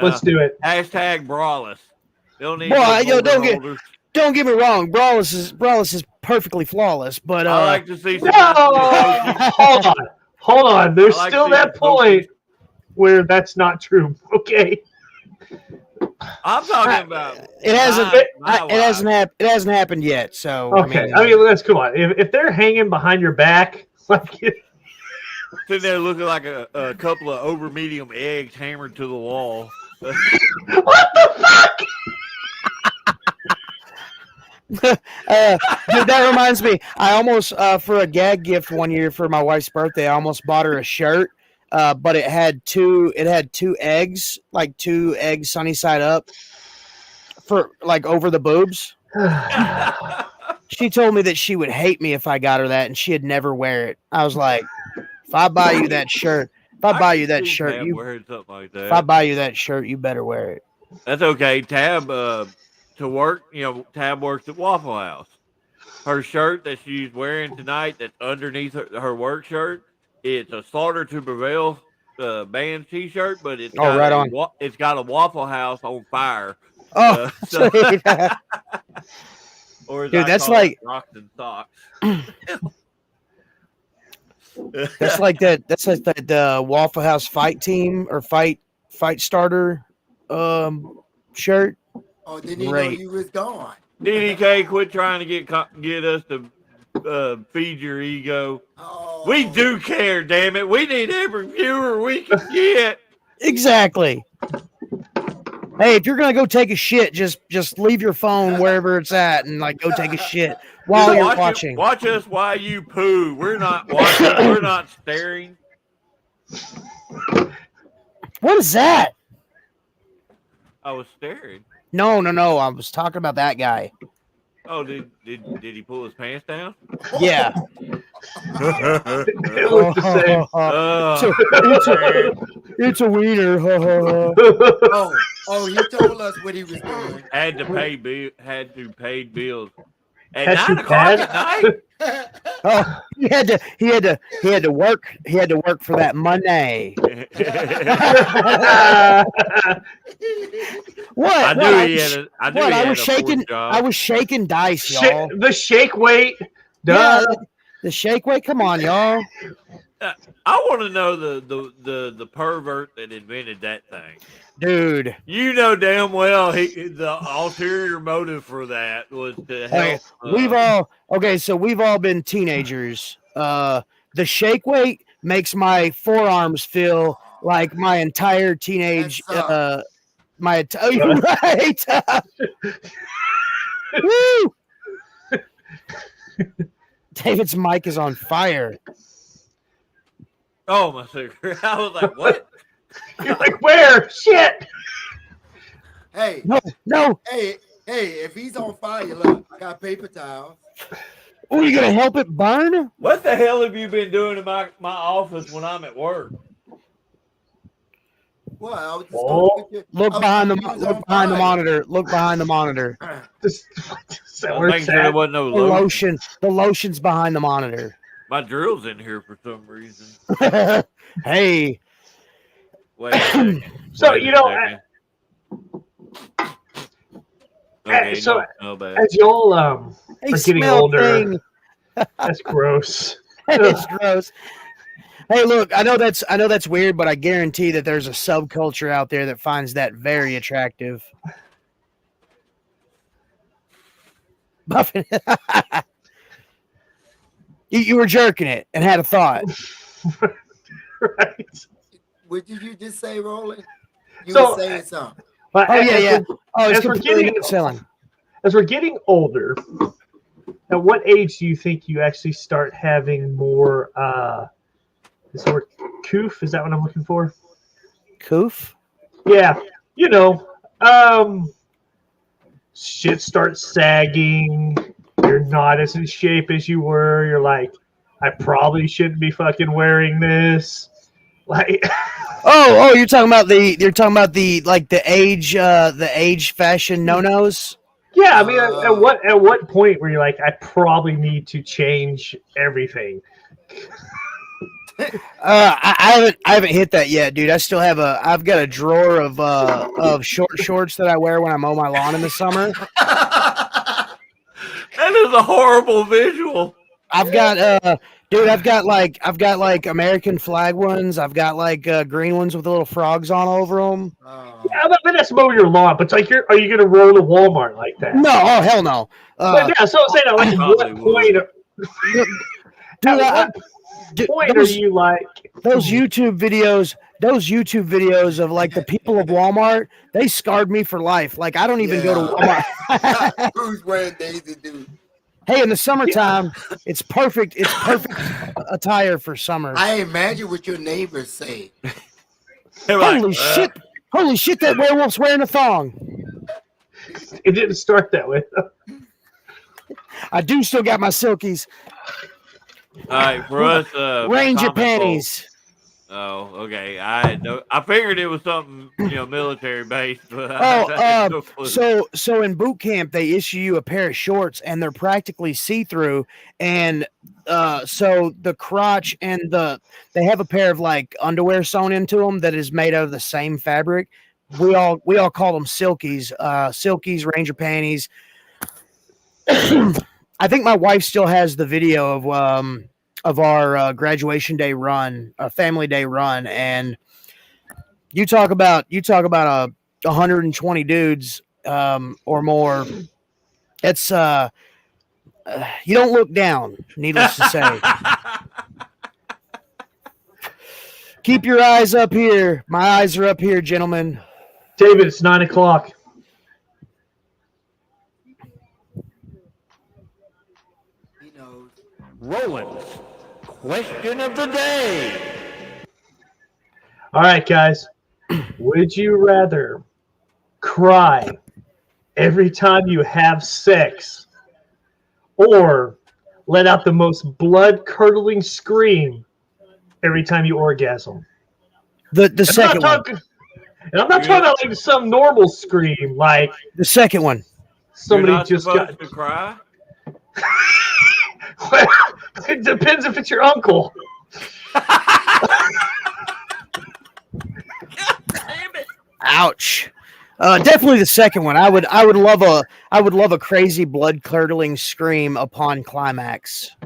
Let's do it. Hashtag braless. Don't need Boy, no yo, folder holders. don't get me wrong. Braless is perfectly flawless, but I like to see some No! nice Hold on. There's I like still seeing that the point where that's not true. Okay. I'm talking about it hasn't. my It hasn't happened yet. So Okay. I mean, that's cool. If they're hanging behind your back, like sitting there looking like a couple of over medium eggs hammered to the wall. what the fuck? Dude, that reminds me. I almost for a gag gift one year for my wife's birthday, I almost bought her a shirt. But it had two eggs, like 2 eggs sunny side up for like over the boobs. She told me that she would hate me if I got her that and she'd never wear it. I was like, if I buy you that shirt, if I buy you that shirt, if I buy you that shirt, you better wear it. That's okay. Tab to work, Tab works at Waffle House. Her shirt that she's wearing tonight that's underneath her work shirt, it's a Slaughter to Prevail band t-shirt, but it's got it's got a Waffle House on fire. Oh, or dude, that's like rocks and socks. That's like that. That's like the Waffle House fight team or fight starter shirt. Oh, didn't he know you was gone? DDK, quit trying to get us to feed your ego. Oh. We do care, damn it. We need every viewer we can get. Exactly. Hey, if you're gonna go take a shit, just leave your phone wherever it's at and like go take a shit while you're watching. Watch us while you poo. We're not watching. We're not staring. What is that? I was staring. No. I was talking about that guy. Oh, did he pull his pants down? Yeah. It looked the same. It's a wiener. Oh, he told us what he was doing. Had to pay bills. At Had 9 to o'clock pay? at night. Oh, he had to work. He had to work for that money. What? I knew he had I was shaking dice, y'all. The shake weight. Yeah, the shake weight. Come on, y'all. I want to know the pervert that invented that thing. Dude, you know damn well the ulterior motive for that was to help. We've all been teenagers. The shake weight makes my forearms feel like my entire teenage. Right. Woo! David's mic is on fire. Oh, my cigarette. I was like, what? You're like, where? Shit. Hey. No. Hey, if he's on fire, look, I got paper towels. Oh, you gonna help it burn? What the hell have you been doing in my office when I'm at work? Well, look behind the monitor. Look behind the monitor. Making sure there wasn't no lotion. The lotion's behind the monitor. My drill's in here for some reason. Hey. Wait a second. So, as y'all are getting older, that's gross. It's gross. Hey, look, I know that's weird, but I guarantee that there's a subculture out there that finds that very attractive. Buffing. You were jerking it and had a thought. Right. What did you just say, Roland? You were saying something. Yeah. As we're getting older, at what age do you think you actually start having more is the word coof? Is that what I'm looking for? Coof? Yeah. Shit starts sagging. You're not as in shape as you were. You're like, I probably shouldn't be fucking wearing this. Like you're talking about the age fashion no-nos? Yeah, I mean at what point were you like, I probably need to change everything? I haven't hit that yet, dude. I've got a drawer of short shorts that I wear when I mow my lawn in the summer. That is a horrible visual. I've got dude, I've got like American flag ones. I've got like green ones with the little frogs on over them. Yeah, I mean, that's mow your lawn, but it's like, are you gonna roll to Walmart like that? No, oh hell no. But yeah, so I'm saying, like, at what point? Dude, At what point are you like those YouTube videos of like the people of Walmart? They scarred me for life. Like I don't even go to Walmart. Who's wearing Daisy dude? Hey, in the summertime, it's perfect. It's perfect attire for summer. I imagine what your neighbors say. Holy shit! Holy shit! That werewolf's wearing a thong. It didn't start that way. I do still got my silkies. All right, for us, Ranger panties. Oh, okay. I figured it was something military based, but I had no clue. So in boot camp they issue you a pair of shorts and they're practically see through, and so the crotch and they have a pair of like underwear sewn into them that is made out of the same fabric. We all call them silkies, Ranger panties. I think my wife still has the video of our graduation day run, a family day run, and you talk about 120 dudes or more. It's you don't look down, needless to say. Keep your eyes up here. My eyes are up here, gentlemen. David, it's 9:00. Roland's question of the day. All right, guys. Would you rather cry every time you have sex or let out the most blood-curdling scream every time you orgasm? The second one. And I'm not talking about like some normal scream, like the second one. Somebody You're not just supposed got to cry. Well, it depends if it's your uncle. Ouch. Definitely the second one. I would love a crazy blood curdling scream upon climax.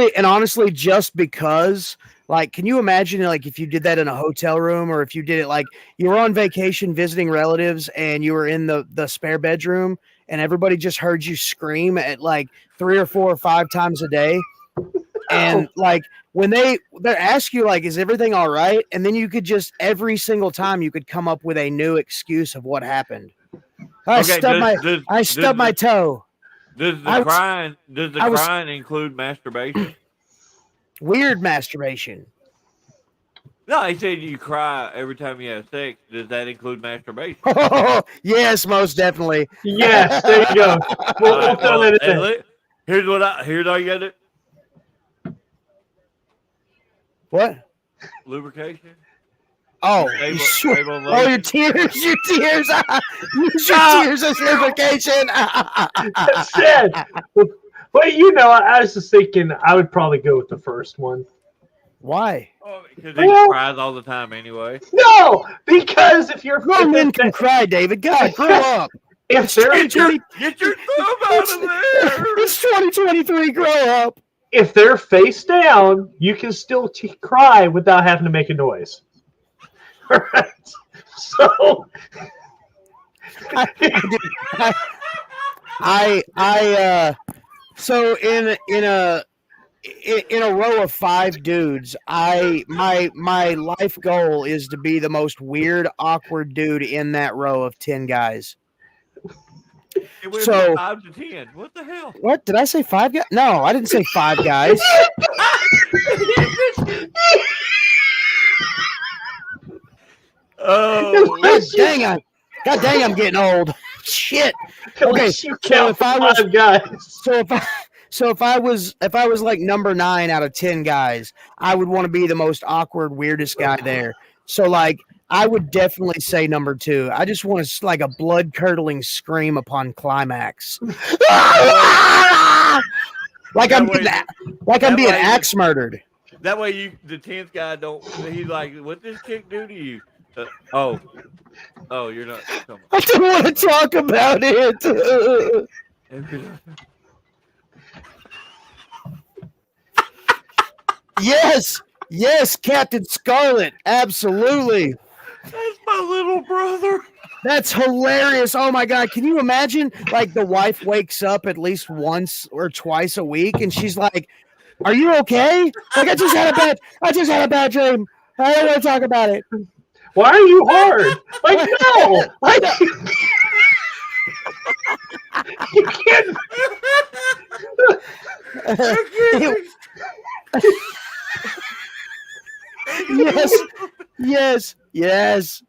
Honestly, just because, like, can you imagine, like, if you did that in a hotel room, or if you did it, like, you were on vacation visiting relatives and you were in the spare bedroom and everybody just heard you scream at like 3 or 4 or 5 times a day, and like when they ask you like, is everything all right, and then you could just every single time you could come up with a new excuse of what happened. I stubbed my toe. Does the crying include masturbation? Weird masturbation. No, he said you cry every time you have sex. Does that include masturbation? Oh, yes, most definitely. Yes, there you go. We'll throw that in there. Here's all you got to do. What? Lubrication. Oh, your tears. Use your tears as lubrication. That's it. Well, I was just thinking I would probably go with the first one. Why? Oh, because he cries all the time anyway. No, because if you're grown men can cry, David. God, grow up. If they're get your thumb out of there. It's 2023. Grow up. If they're face down, you can still cry without having to make a noise. All right. So, so in a row of 5 dudes, my life goal is to be the most weird, awkward dude in that row of 10 guys. It went from 5 to 10. What the hell? What did I say? 5 guys? No, I didn't say 5 guys. Oh, God dang, I'm getting old. Shit. Okay, so if I was 5 guys, so if I was like number 9 out of 10 guys, I would want to be the most awkward, weirdest guy there. So like I would definitely say number 2. I just want to like a blood curdling scream upon climax, like I'm being axe murdered. That way, the 10th guy don't. He's like, "What this chick do to you?" Oh, you're not. I don't want to talk about it. Yes, Captain Scarlet, absolutely. That's my little brother. That's hilarious. Oh my God. Can you imagine? Like the wife wakes up at least once or twice a week and she's like, "Are you okay?" Like I just had a bad dream. I don't want to talk about it. Why are you hard? Like no. You can't. Yes.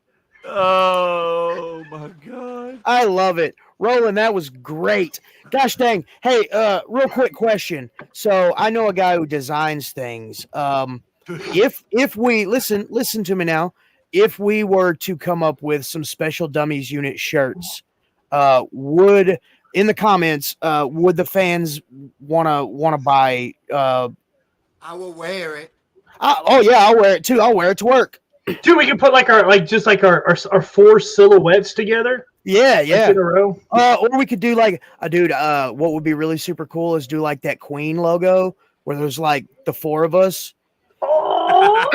Oh my God. I love it. Roland, that was great. Gosh dang. Hey, real quick question. So I know a guy who designs things. If we listen to me now, if we were to come up with some special Dummies Unit shirts, would in the comments, would the fans wanna buy I will wear it. Oh yeah, I'll wear it too. I'll wear it to work. Dude, we can put our 4 silhouettes together. Yeah. In a row. Or we could do like what would be really super cool is do like that Queen logo where there's like the 4 of us. Oh,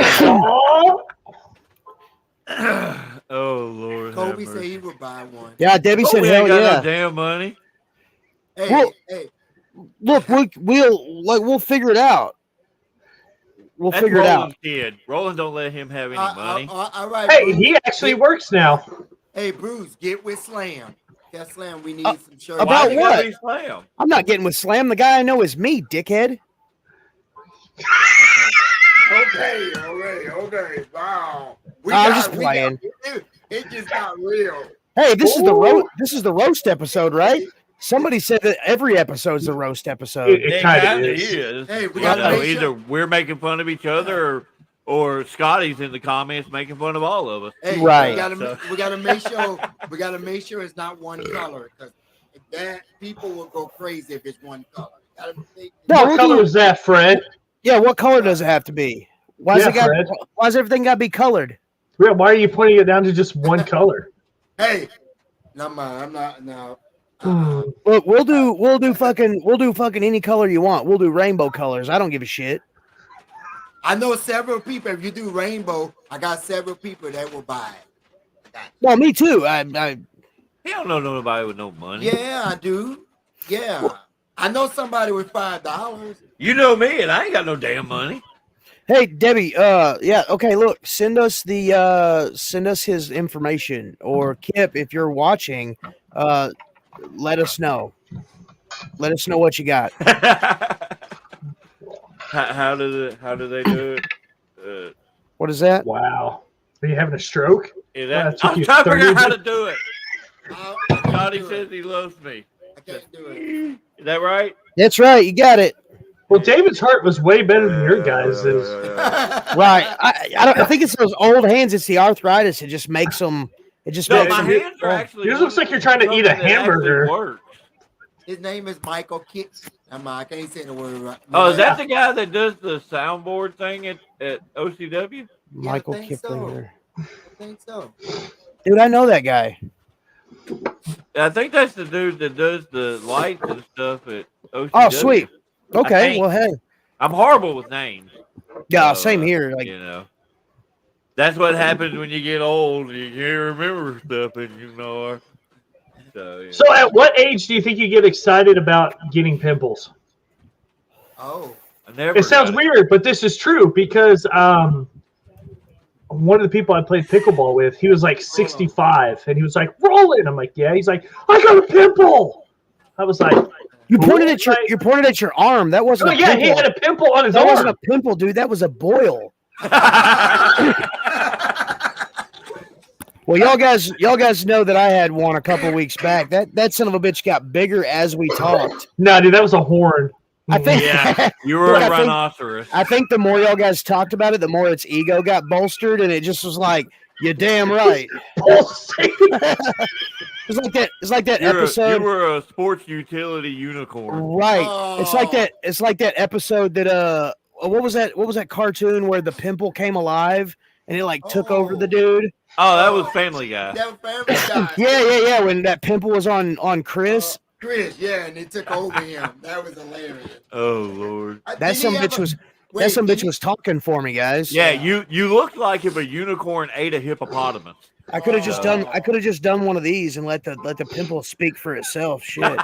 Oh Lord. Kobe said he would buy one. Yeah, Debbie said We hell ain't got yeah. no damn money. Hey, Look, we'll figure it out. We'll That's figure it out. Roland's kid. Roland don't let him have any money. all right. hey, Bruce, he actually works now. Hey, Bruce, get with Slam. Yeah, Slam, we need some shirts. About Why you gotta what? be Slam? I'm not getting with Slam. The guy I know is me, dickhead. Okay. Wow. I'm just playing. It just got real. Hey, this is the roast episode, right? Somebody said that every episode is a roast episode. It kind of is. Hey, we gotta make either sure. we're making fun of each other or Scotty's in the comments making fun of all of us. Hey, Right. We gotta make sure. We gotta make sure it's not one color because that people will go crazy if it's one color. What color is that, Fred? Yeah, what color does it have to be? Why's everything got to be colored? Yeah, why are you pointing it down to just one color? Hey, I'm not. No. Look, we'll do fucking any color you want. We'll do rainbow colors. I don't give a shit. I know several people. If you do rainbow, I got several people that will buy it. Well, me too. He don't know nobody with no money. Yeah, I do. Yeah, I know somebody with $5. You know me, and I ain't got no damn money. Hey, Debbie. Yeah. Okay. Look, send us his information, or Kip, if you're watching, let us know. Let us know what you got. How do they do it? What is that? Wow. Are you having a stroke? Is that, took I'm you trying to figure 30 out how to do it. I Scotty can't do says it. he loves me. I can't do it. Is that right? That's right. You got it. Well, David's heart was way better than your guys'. Right. I think it's those old hands. It's the arthritis. It just makes them. It just No, makes my them. hands are actually. Yours looks like you're trying to eat a something that actually hamburger. works. His name is Michael Kicks. I can't say the word right. Oh, is that the guy that does the soundboard thing at OCW? Michael I think Kiplinger. I think so. Dude, I know that guy. I think that's the dude that does the lights and stuff at OCW. Oh, sweet. I Okay. think. Well, hey. I'm horrible with names. Yeah, So, same here. Like, you know, that's what happens when you get old. You can't remember stuff, and you know. So, yeah. So, at what age do you think you get excited about getting pimples? Oh, I never It sounds got weird, but this is true because one of the people I played pickleball with, he was like 65, and he was like, "Rolling." I'm like, "Yeah." He's like, "I got a pimple." I was like, you pointed at your arm. That wasn't. "Oh a yeah, pimple. he had a pimple on his That arm." wasn't a pimple, dude. That was a boil. Well, y'all guys know that I had one a couple weeks back. That son of a bitch got bigger as we talked. No, dude, that was a horn. I think Yeah, you were a rhinoceros. I think the more y'all guys talked about it, the more its ego got bolstered, and it just was like, "You're damn right." It's like that episode. You were a sports utility unicorn, right? Oh. It's like that episode that what was that cartoon where the pimple came alive and it like took over the dude? Oh, that was Family Guy. That was Family Guy. yeah. When that pimple was on Chris. Chris, yeah, and it took over him. That was hilarious. Oh Lord, that some bitch was talking for me, guys. Yeah, you looked like if a unicorn ate a hippopotamus. I could have just done one of these and let the pimple speak for itself. Shit.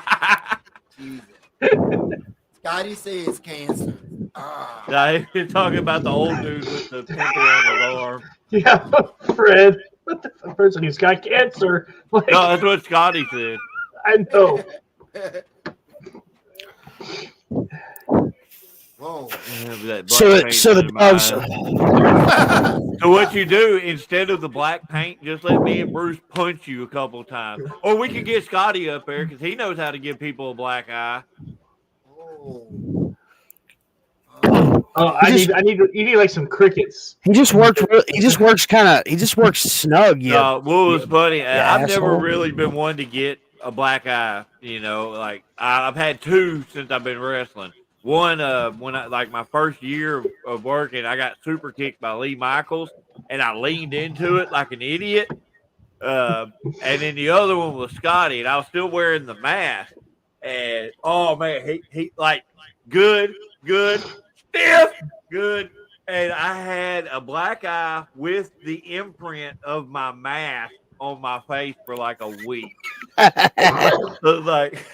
Scotty says cancer. Nah, you're talking about the old dude with the pimple on his arm. Yeah, Fred. What the person who's got cancer? Like, No, that's what Scotty said. I know. Whoa. So the dogs. So what you do instead of the black paint, just let me and Bruce punch you a couple times, or we could get Scotty up there because he knows how to give people a black eye. You need like some crickets. He just works snug. Yeah. What was funny? I've asshole. never really been one to get a black eye. You know, like I've had two since I've been wrestling. One, when I like my first year of working, I got super kicked by Lee Michaels, and I leaned into it like an idiot. And then the other one was Scotty, and I was still wearing the mask. And oh man, he like good, stiff, good. And I had a black eye with the imprint of my mask on my face for like a week. So like.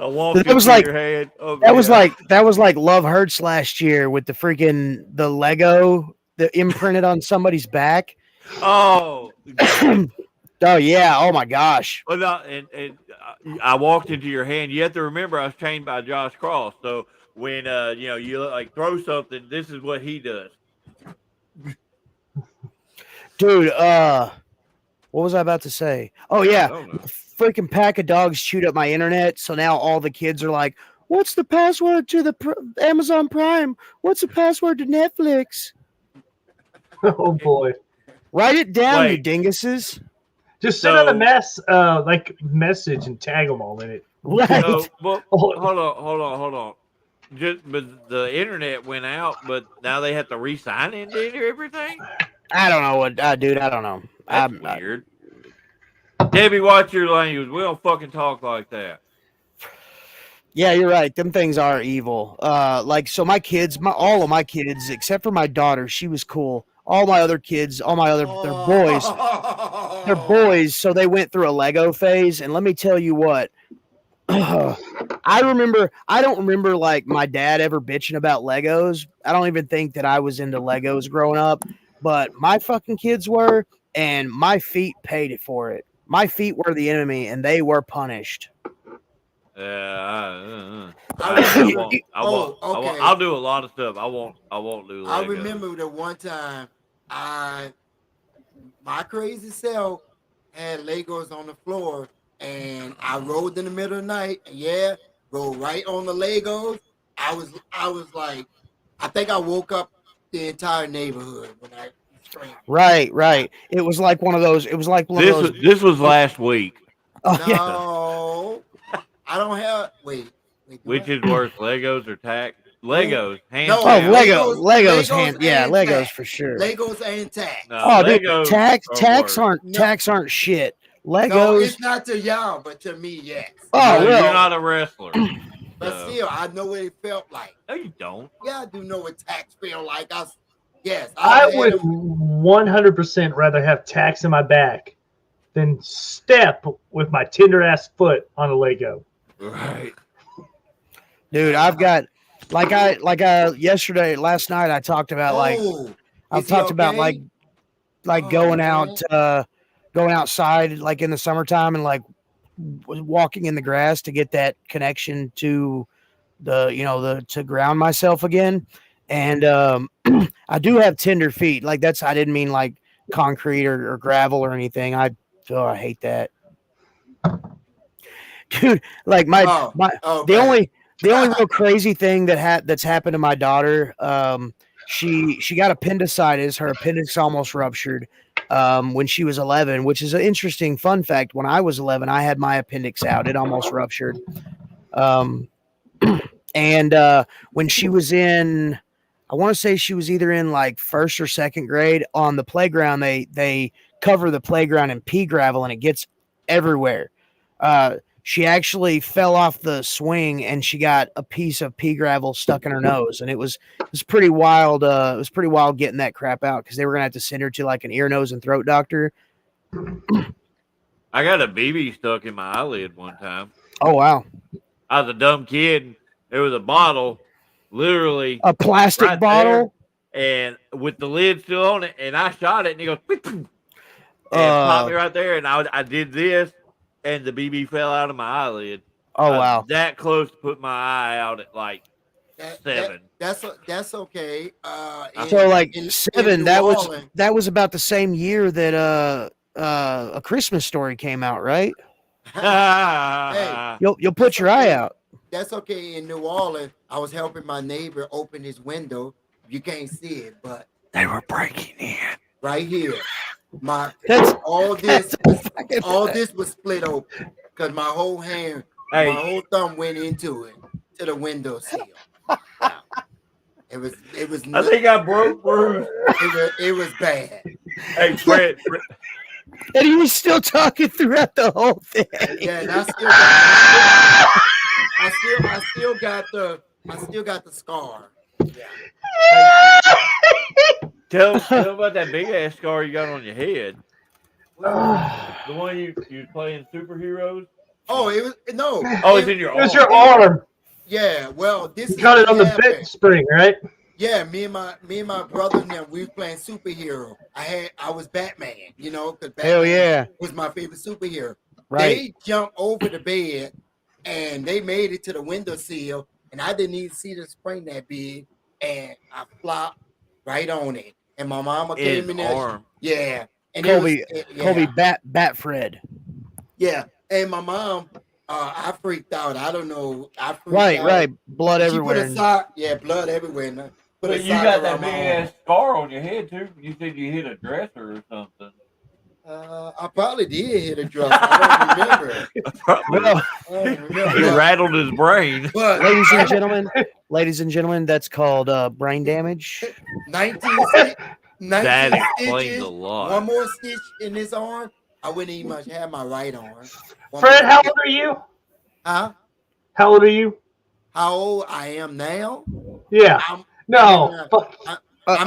That was like that was like Love Hurts last year with the Lego that imprinted on somebody's back. Oh, oh yeah! Oh my gosh! Well, no, and I walked into your hand. You have to remember I was trained by Josh Cross. So when you like throw something, this is what he does. Dude, what was I about to say? Oh yeah. Freaking pack of dogs chewed up my internet, so now all the kids are like, "What's the password to the Amazon Prime? What's the password to Netflix?" Oh boy! Write it down, you dinguses. Just send out a message and tag them all in it. Right. Well, hold on. But the internet went out, but now they have to re-sign into everything. I don't know dude. I don't know. That's weird. Debbie, watch your language. We don't fucking talk like that. Yeah, you're right. Them things are evil. So my kids, all of my kids, except for my daughter, she was cool. All my other kids, they're boys. So they went through a Lego phase. And let me tell you what, I don't remember like my dad ever bitching about Legos. I don't even think that I was into Legos growing up, but my fucking kids were, and my feet paid for it. My feet were the enemy, and they were punished. Yeah, Okay. I'll do a lot of stuff. I won't do Legos. I remember the one time my crazy self had Legos on the floor, and I rolled in the middle of the night. And rolled right on the Legos. I was like, I think I woke up the entire neighborhood when I. Right. It was like one of those. It was like one of those. This was last week. No, I don't have. Wait. Which is worse, Legos or tack? Legos, hands No, down. Legos, Legos for sure. Legos and tack. No, dude, Legos tax aren't shit. Legos. No, it's not to y'all, but to me, yes. Oh, you're well. not a wrestler. But still, I know what it felt like. No, you don't. Yeah, I do know what tax felt like. I would 100% rather have tacks in my back than step with my tender ass foot on a Lego. Right. Dude, I've got last night I talked about going outside like in the summertime and like walking in the grass to get that connection to to ground myself again. And I do have tender feet. Like I didn't mean like concrete or gravel or anything. I hate that. Dude, like the The only real crazy thing that's happened to my daughter, she got appendicitis. Her appendix almost ruptured when she was 11, which is an interesting fun fact. When I was 11, I had my appendix out. It almost ruptured. And when she was in, I want to say she was either in like first or second grade, on the playground, they cover the playground in pea gravel and it gets everywhere. She actually fell off the swing and she got a piece of pea gravel stuck in her nose, and it was pretty wild. It was pretty wild getting that crap out because they were gonna have to send her to like an ear, nose, and throat doctor. I got a BB stuck in my eyelid one time. Oh wow! I was a dumb kid. There was a bottle, literally A plastic right bottle, there, and with the lid still on it, and I shot it, and it goes, and popped me right there, and I did this. And the BB fell out of my eyelid. Oh wow! That close to put my eye out at like 7. That's okay. So like 7. That was about the same year that A Christmas Story came out, right? Hey, You'll put your eye out. That's okay. In New Orleans, I was helping my neighbor open his window. You can't see it, but they were breaking in right here. That's all this was split open because my whole hand, my whole thumb went into it, to the window sill. It was. I think I broke Bruce. It was bad. Hey, Fred. And he was still talking throughout the whole thing. Yeah, and I still got the scar. Yeah. Tell about that big ass scar you got on your head. The one you was playing superheroes. Oh, it was no. Oh, it's in your arm. It was your arm. Yeah, well, this you got it on the bit spring, right? Yeah, me and my brother and them, we were playing superhero. I was Batman, you know, because Batman was my favorite superhero. Right. They jumped over the bed and they made it to the windowsill, and I didn't even see the spring that big, and I flopped right on it. And my mama came in there. Arm. Yeah. And Colby Bat Fred. Yeah. And my mom, I freaked out. I don't know. I freaked out. Right. Blood She everywhere. put a sock. Yeah, blood everywhere. But you got that big ass scar on your head too. You said you hit a dresser or something. I probably did hit a dresser. I don't remember. He rattled his brain. But ladies and gentlemen, that's called brain damage. 19 that explains stitches, a lot. One more stitch in his arm. I wouldn't even much have my right arm. Fred, how old are you? Huh? How old are you? How old I am now? Yeah. A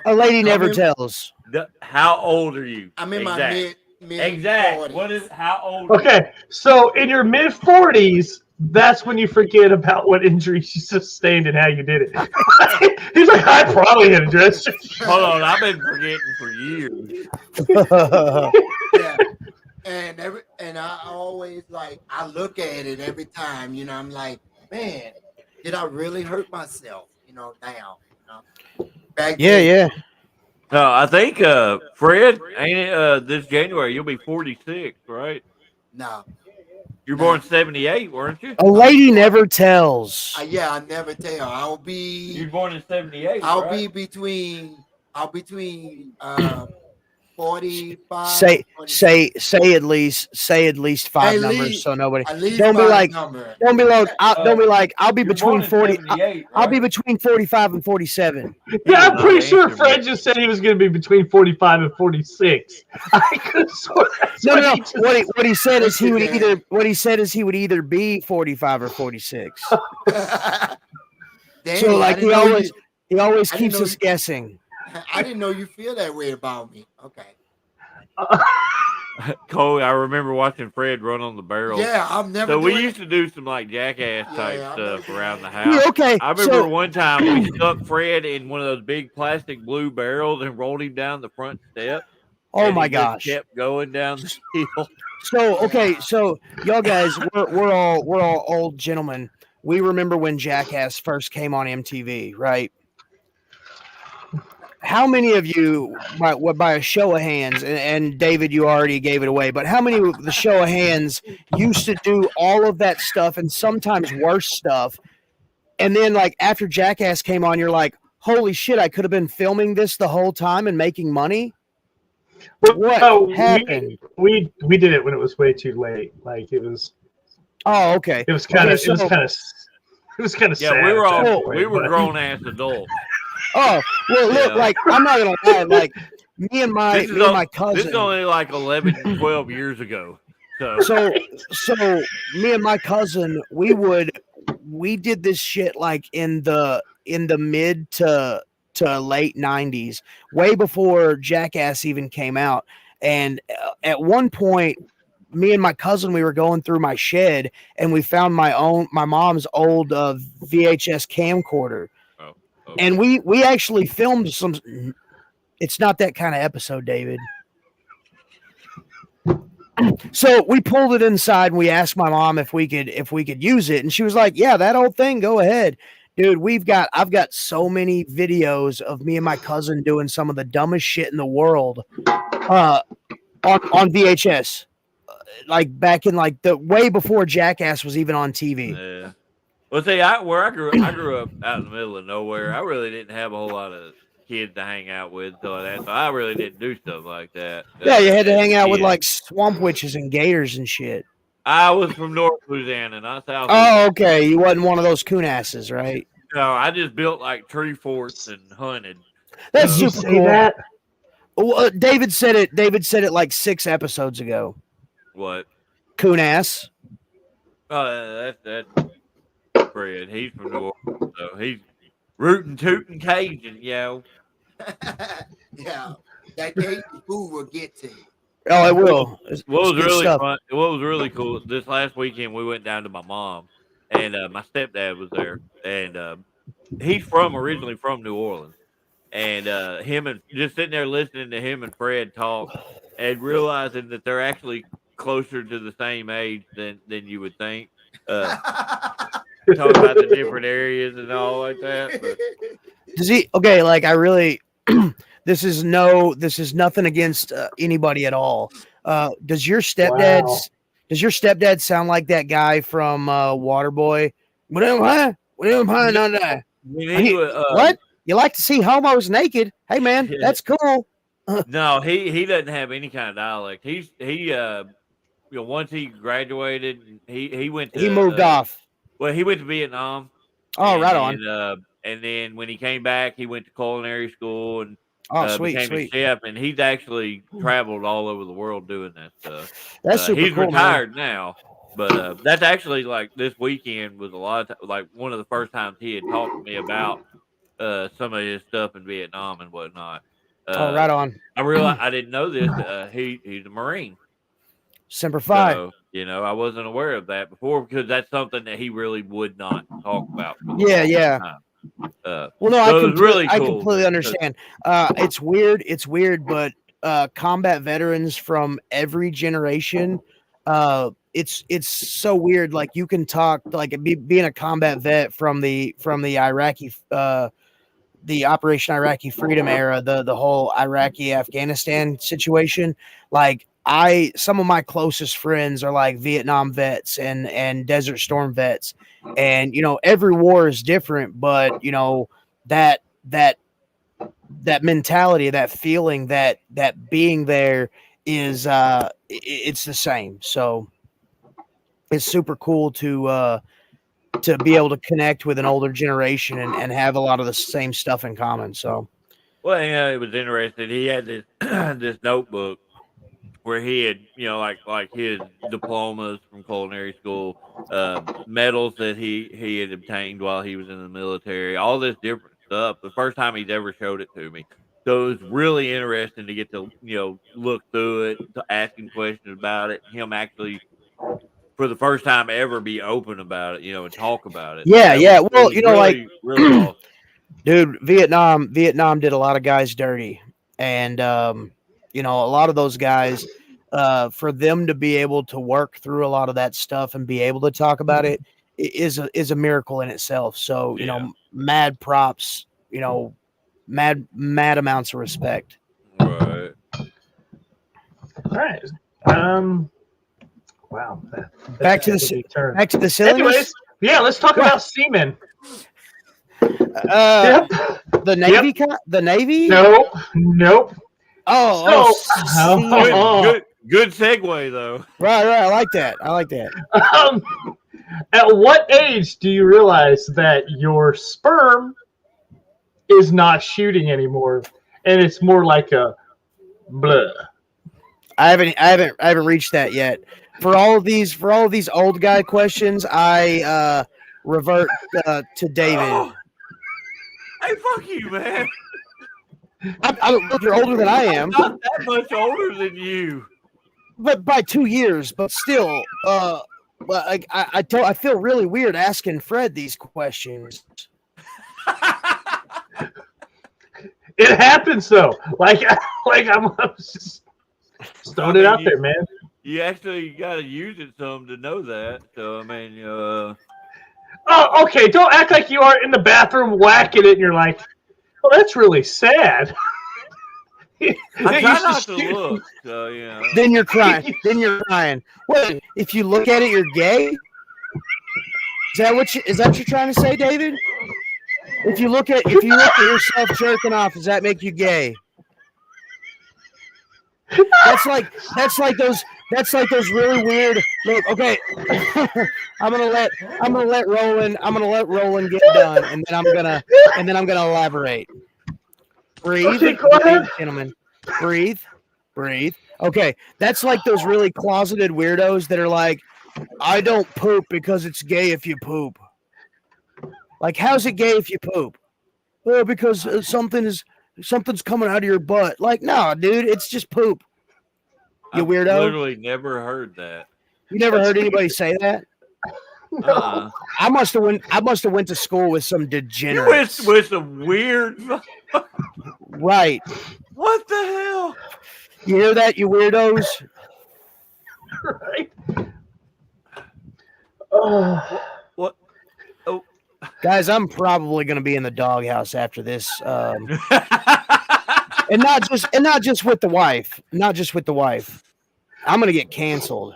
lady never tells. How old are you? I'm in my mid exact. 40s. What is how old? Okay, so in your mid 40s, that's when you forget about what injuries you sustained and how you did it. He's like, I probably hit a dresser. Hold on, I've been forgetting for years. Yeah. And I always I look at it every time, you know, I'm like, man, did I really hurt myself? You know, now. You know? Back then, Yeah. No, I think Fred, ain't it this January you'll be 46, right? No. You're born 78, weren't you? A lady never tells. Yeah, I never tell. You're born in 78. I'll be between 45. Say at least 5 numbers so nobody. Don't be like I'll be between 40. I'll be between 45 and 47. Yeah, I'm pretty sure Fred just said he was going to be between 45 and 46. I could swear. No. What he said is he would either be 45 or 46. So like he always keeps us guessing. I didn't know you feel that way about me. Okay. Cole, I remember watching Fred run on the barrel. Yeah, I've never. So we used to do some jackass type stuff around the house. Yeah, okay. I remember one time we stuck Fred in one of those big plastic blue barrels and rolled him down the front step. Oh my gosh! Kept going down the hill. So y'all guys, we're all old gentlemen. We remember when Jackass first came on MTV, right? how many of you, by a show of hands, and David, you already gave it away, but how many of the show of hands used to do all of that stuff and sometimes worse stuff, and then like after Jackass came on, you're like, holy shit, I could have been filming this the whole time and making money? What happened? We did it when it was way too late. Like it was. Oh, okay. It was kind of. So, it was kind of. Yeah, sad we were all point, we were grown ass adults. Oh well, look, Yeah. like I'm not gonna lie, like me and my cousin. This is only like 11, 12 years ago. So me and my cousin, we did this shit like in the mid to late 90s, way before Jackass even came out. And at one point, me and my cousin, we were going through my shed and we found my mom's old VHS camcorder. Oh, okay. And we actually filmed some. It's not that kind of episode, David. So we pulled it inside and we asked my mom if we could use it, and she was like, "Yeah, that old thing, go ahead, dude." I've got so many videos of me and my cousin doing some of the dumbest shit in the world, on VHS, like back in like the way before Jackass was even on TV. Yeah. Well, see, where I grew up out in the middle of nowhere. I really didn't have a whole lot of kids to hang out with, so I really didn't do stuff like that. Yeah, you had to hang out with like swamp witches and gators and shit. I was from North Louisiana, not South. Oh, okay. You wasn't one of those coon asses, right? No, I just built like tree forts and hunted. That's Did you super say cool. that? Well, David said it like 6 episodes ago. What? Coon ass. That's Fred. He's from New Orleans, so he's rootin' tootin' Cajun, yo. Yeah, that Cajun food will get to you. Oh, it will. What was good really stuff. fun? What was really cool? This last weekend, we went down to my mom, and my stepdad was there, and he's originally from New Orleans, and him and just sitting there listening to him and Fred talk, and realizing that they're actually closer to the same age than you would think. Talk about the different areas and all like that. But. Does he? Okay, like I really. This is nothing against anybody at all. Does your stepdad? Wow. Does your stepdad sound like that guy from Waterboy? What? You like to see homos naked? Hey man, that's cool. No, he doesn't have any kind of dialect. Once he graduated, he went to, he moved off. Well, he went to Vietnam. Oh, right on. And then when he came back, he went to culinary school and sweet. a chef. And he's actually traveled all over the world doing that stuff. That's super he's cool. He's retired now, but that's actually like this weekend was a lot of like one of the first times he had talked to me about some of his stuff in Vietnam and whatnot. Right on. I realized I didn't know this. He's a Marine. Semper Fi. So, I wasn't aware of that before because that's something that he really would not talk about. Yeah. Well, no, I completely understand. It's weird, but combat veterans from every generation, it's so weird. Like you can talk like being a combat vet from the Iraqi, the Operation Iraqi Freedom era, the whole Iraqi Afghanistan situation. Like some of my closest friends are like Vietnam vets and Desert Storm vets. And, every war is different, but that mentality, that feeling, that being there is, it's the same. So it's super cool to be able to connect with an older generation and have a lot of the same stuff in common. So, well, it was interesting. He had this, this notebook where he had, like his diplomas from culinary school, medals that he had obtained while he was in the military, all this different stuff. The first time he's ever showed it to me. So it was really interesting to get to, look through it, to asking questions about it, him actually, for the first time ever, be open about it, and talk about it. Yeah. Well, really, really awesome. Dude, Vietnam did a lot of guys dirty. And, a lot of those guys, for them to be able to work through a lot of that stuff and be able to talk about it is a miracle in itself. So, mad props, mad amounts of respect. Right. All right. Wow. Back to the silliness. Anyways, yeah, let's talk about semen. The Navy. The Navy. Nope. Good segue though. Right. I like that. At what age do you realize that your sperm is not shooting anymore, and it's more like a blah? I haven't reached that yet. For all of these old guy questions, I revert to David. Oh. Hey, fuck you, man. You're older than I am. I'm not that much older than you. But by 2 years. But still, I feel really weird asking Fred these questions. It happens though. Like I'm just throwing it out there, man. You actually got to use it some to know that. So I mean, Oh, okay. Don't act like you aren't in the bathroom whacking it, and you're like, "Well, that's really sad." I try not to look. So yeah. Then you're crying. Wait, if you look at it, you're gay. Is that what you're trying to say, David? If you look at yourself jerking off, does that make you gay? That's like those really weird. Look, okay. I'm gonna let Roland get done, and then I'm gonna elaborate. Breathe, okay, go ahead. gentlemen. Breathe. Okay, that's like those really closeted weirdos that are like, I don't poop because it's gay if you poop. Like, how's it gay if you poop? Well, because something's coming out of your butt. Like, no, dude, it's just poop. You weirdo. I've literally never heard that. You never heard anybody say that? No. I must have went to school with some degenerates. You went with some weird. Right. What the hell? You hear that, you weirdos? Right. What? Oh. Guys, I'm probably going to be in the doghouse after this, and not just with the wife. I'm going to get canceled.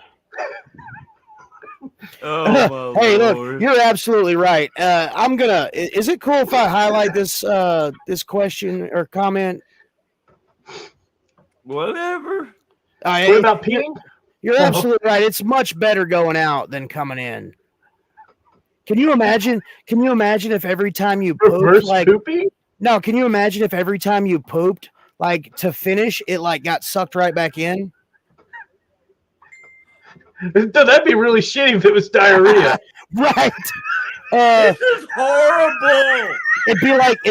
Oh, hey, Lord. Look, you're absolutely right. I'm gonna. Is it cool if I highlight this question or comment? Whatever. What about peeing? You're absolutely right. It's much better going out than coming in. Can you imagine if every time you pooped, Reverse like pooping? no? Can you imagine if every time you pooped, like to finish, it like got sucked right back in? That'd be really shitty if it was diarrhea. Right. This is horrible. It'd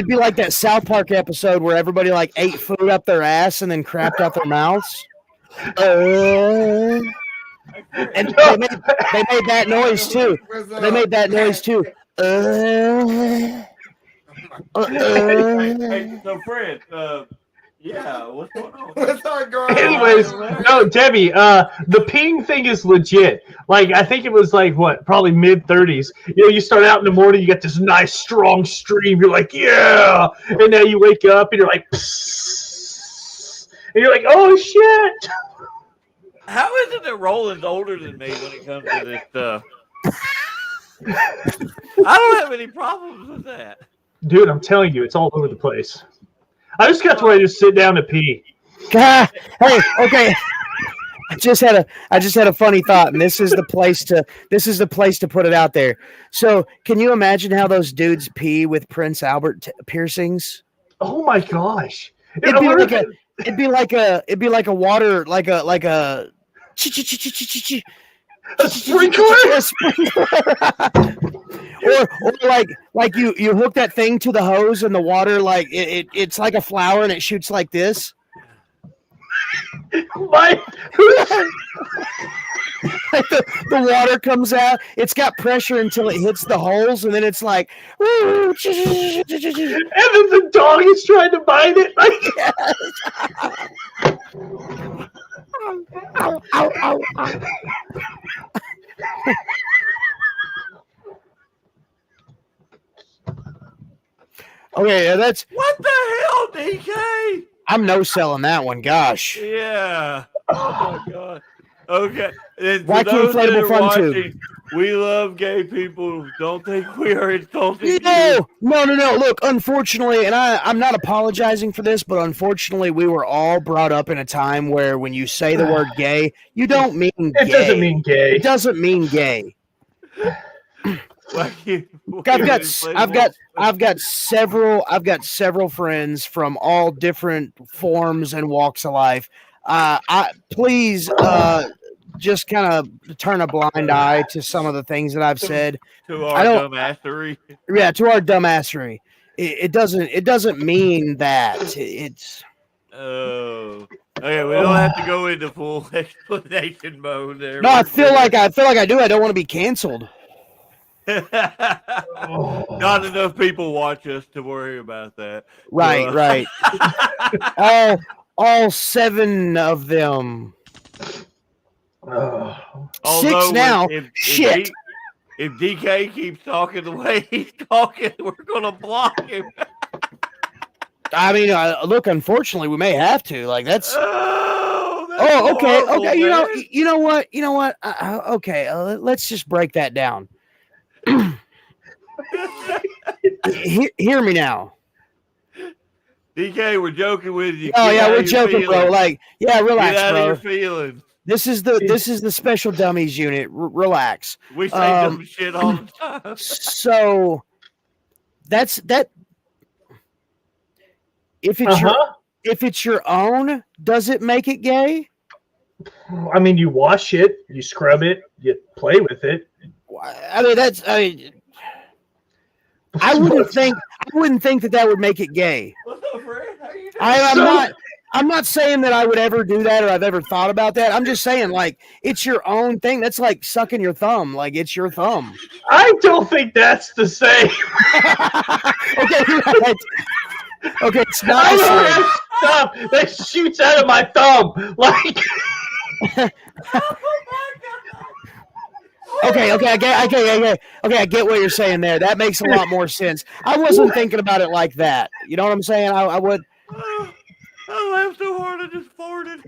be like that South Park episode where everybody like ate food up their ass and then crapped out their mouths. And they made that noise too. They made that noise too. Hey, so Fred, yeah, what's going on? What's going on? Anyways, no, Debbie, the peeing thing is legit. Like, I think it was like, what, probably mid-30s. You know, you start out in the morning, you got this nice, strong stream. You're like, yeah. And now you wake up and you're like, psst. And you're like, oh, shit. How is it that Roland's older than me when it comes to this stuff? I don't have any problems with that. Dude, I'm telling you, it's all over the place. I just got to where I just sit down to pee. Hey, okay. I just had a funny thought, and this is the place to put it out there. So, can you imagine how those dudes pee with Prince Albert piercings? Oh my gosh! It'd be like a water like a sprinkler. or like you hook that thing to the hose and the water like it's like a flower and it shoots like this. The water comes out. It's got pressure until it hits the holes, and then it's like, and then the dog is trying to bite it. Ow, ow, ow, ow. Okay, that's what the hell? DK. I'm no selling that one. Gosh. Yeah. Oh my God. Okay. And for Wacky those that inflatable are fun tube. watching, we love gay people. Don't think we are insulting you. No. Look, unfortunately, and I'm not apologizing for this, but unfortunately, we were all brought up in a time where when you say the word gay, you don't mean gay. It doesn't mean gay. It doesn't mean gay. I've got several friends from all different forms and walks of life. Please just kind of turn a blind eye to some of the things that I've said. To our dumbassery. Yeah, to our dumbassery. It doesn't mean that. It's. Oh. Okay, we don't have to go into full explanation mode there. No, I feel like I do. I don't want to be canceled. Not enough people watch us to worry about that. Right. all 7 of them. Six now. Shit. If DK keeps talking the way he's talking, we're gonna block him. I mean, look. Unfortunately, we may have to. Like that's. Oh, okay. horrible, Okay. man. You know what? Okay. Let's just break that down. Hear me now. DK, we're joking with you. Oh yeah, we're joking, bro. Like, yeah, relax, Get out bro. of your feelings. This is the special dummies unit. Relax. We say dumb shit all the time. So that's that. If it's your own, does it make it gay? I mean, you wash it, you scrub it, you play with it. I mean, I wouldn't think that would make it gay. What's up, Fred? How you doing? I'm not saying that I would ever do that or I've ever thought about that. I'm just saying, like, it's your own thing. That's like sucking your thumb. Like, it's your thumb. I don't think that's the same. Okay, right. Okay, it's not the I same. have stuff that shoots out of my thumb. Like, Okay, I get what you're saying there. That makes a lot more sense. I wasn't thinking about it like that. You know what I'm saying? I would. I laughed so hard I just farted.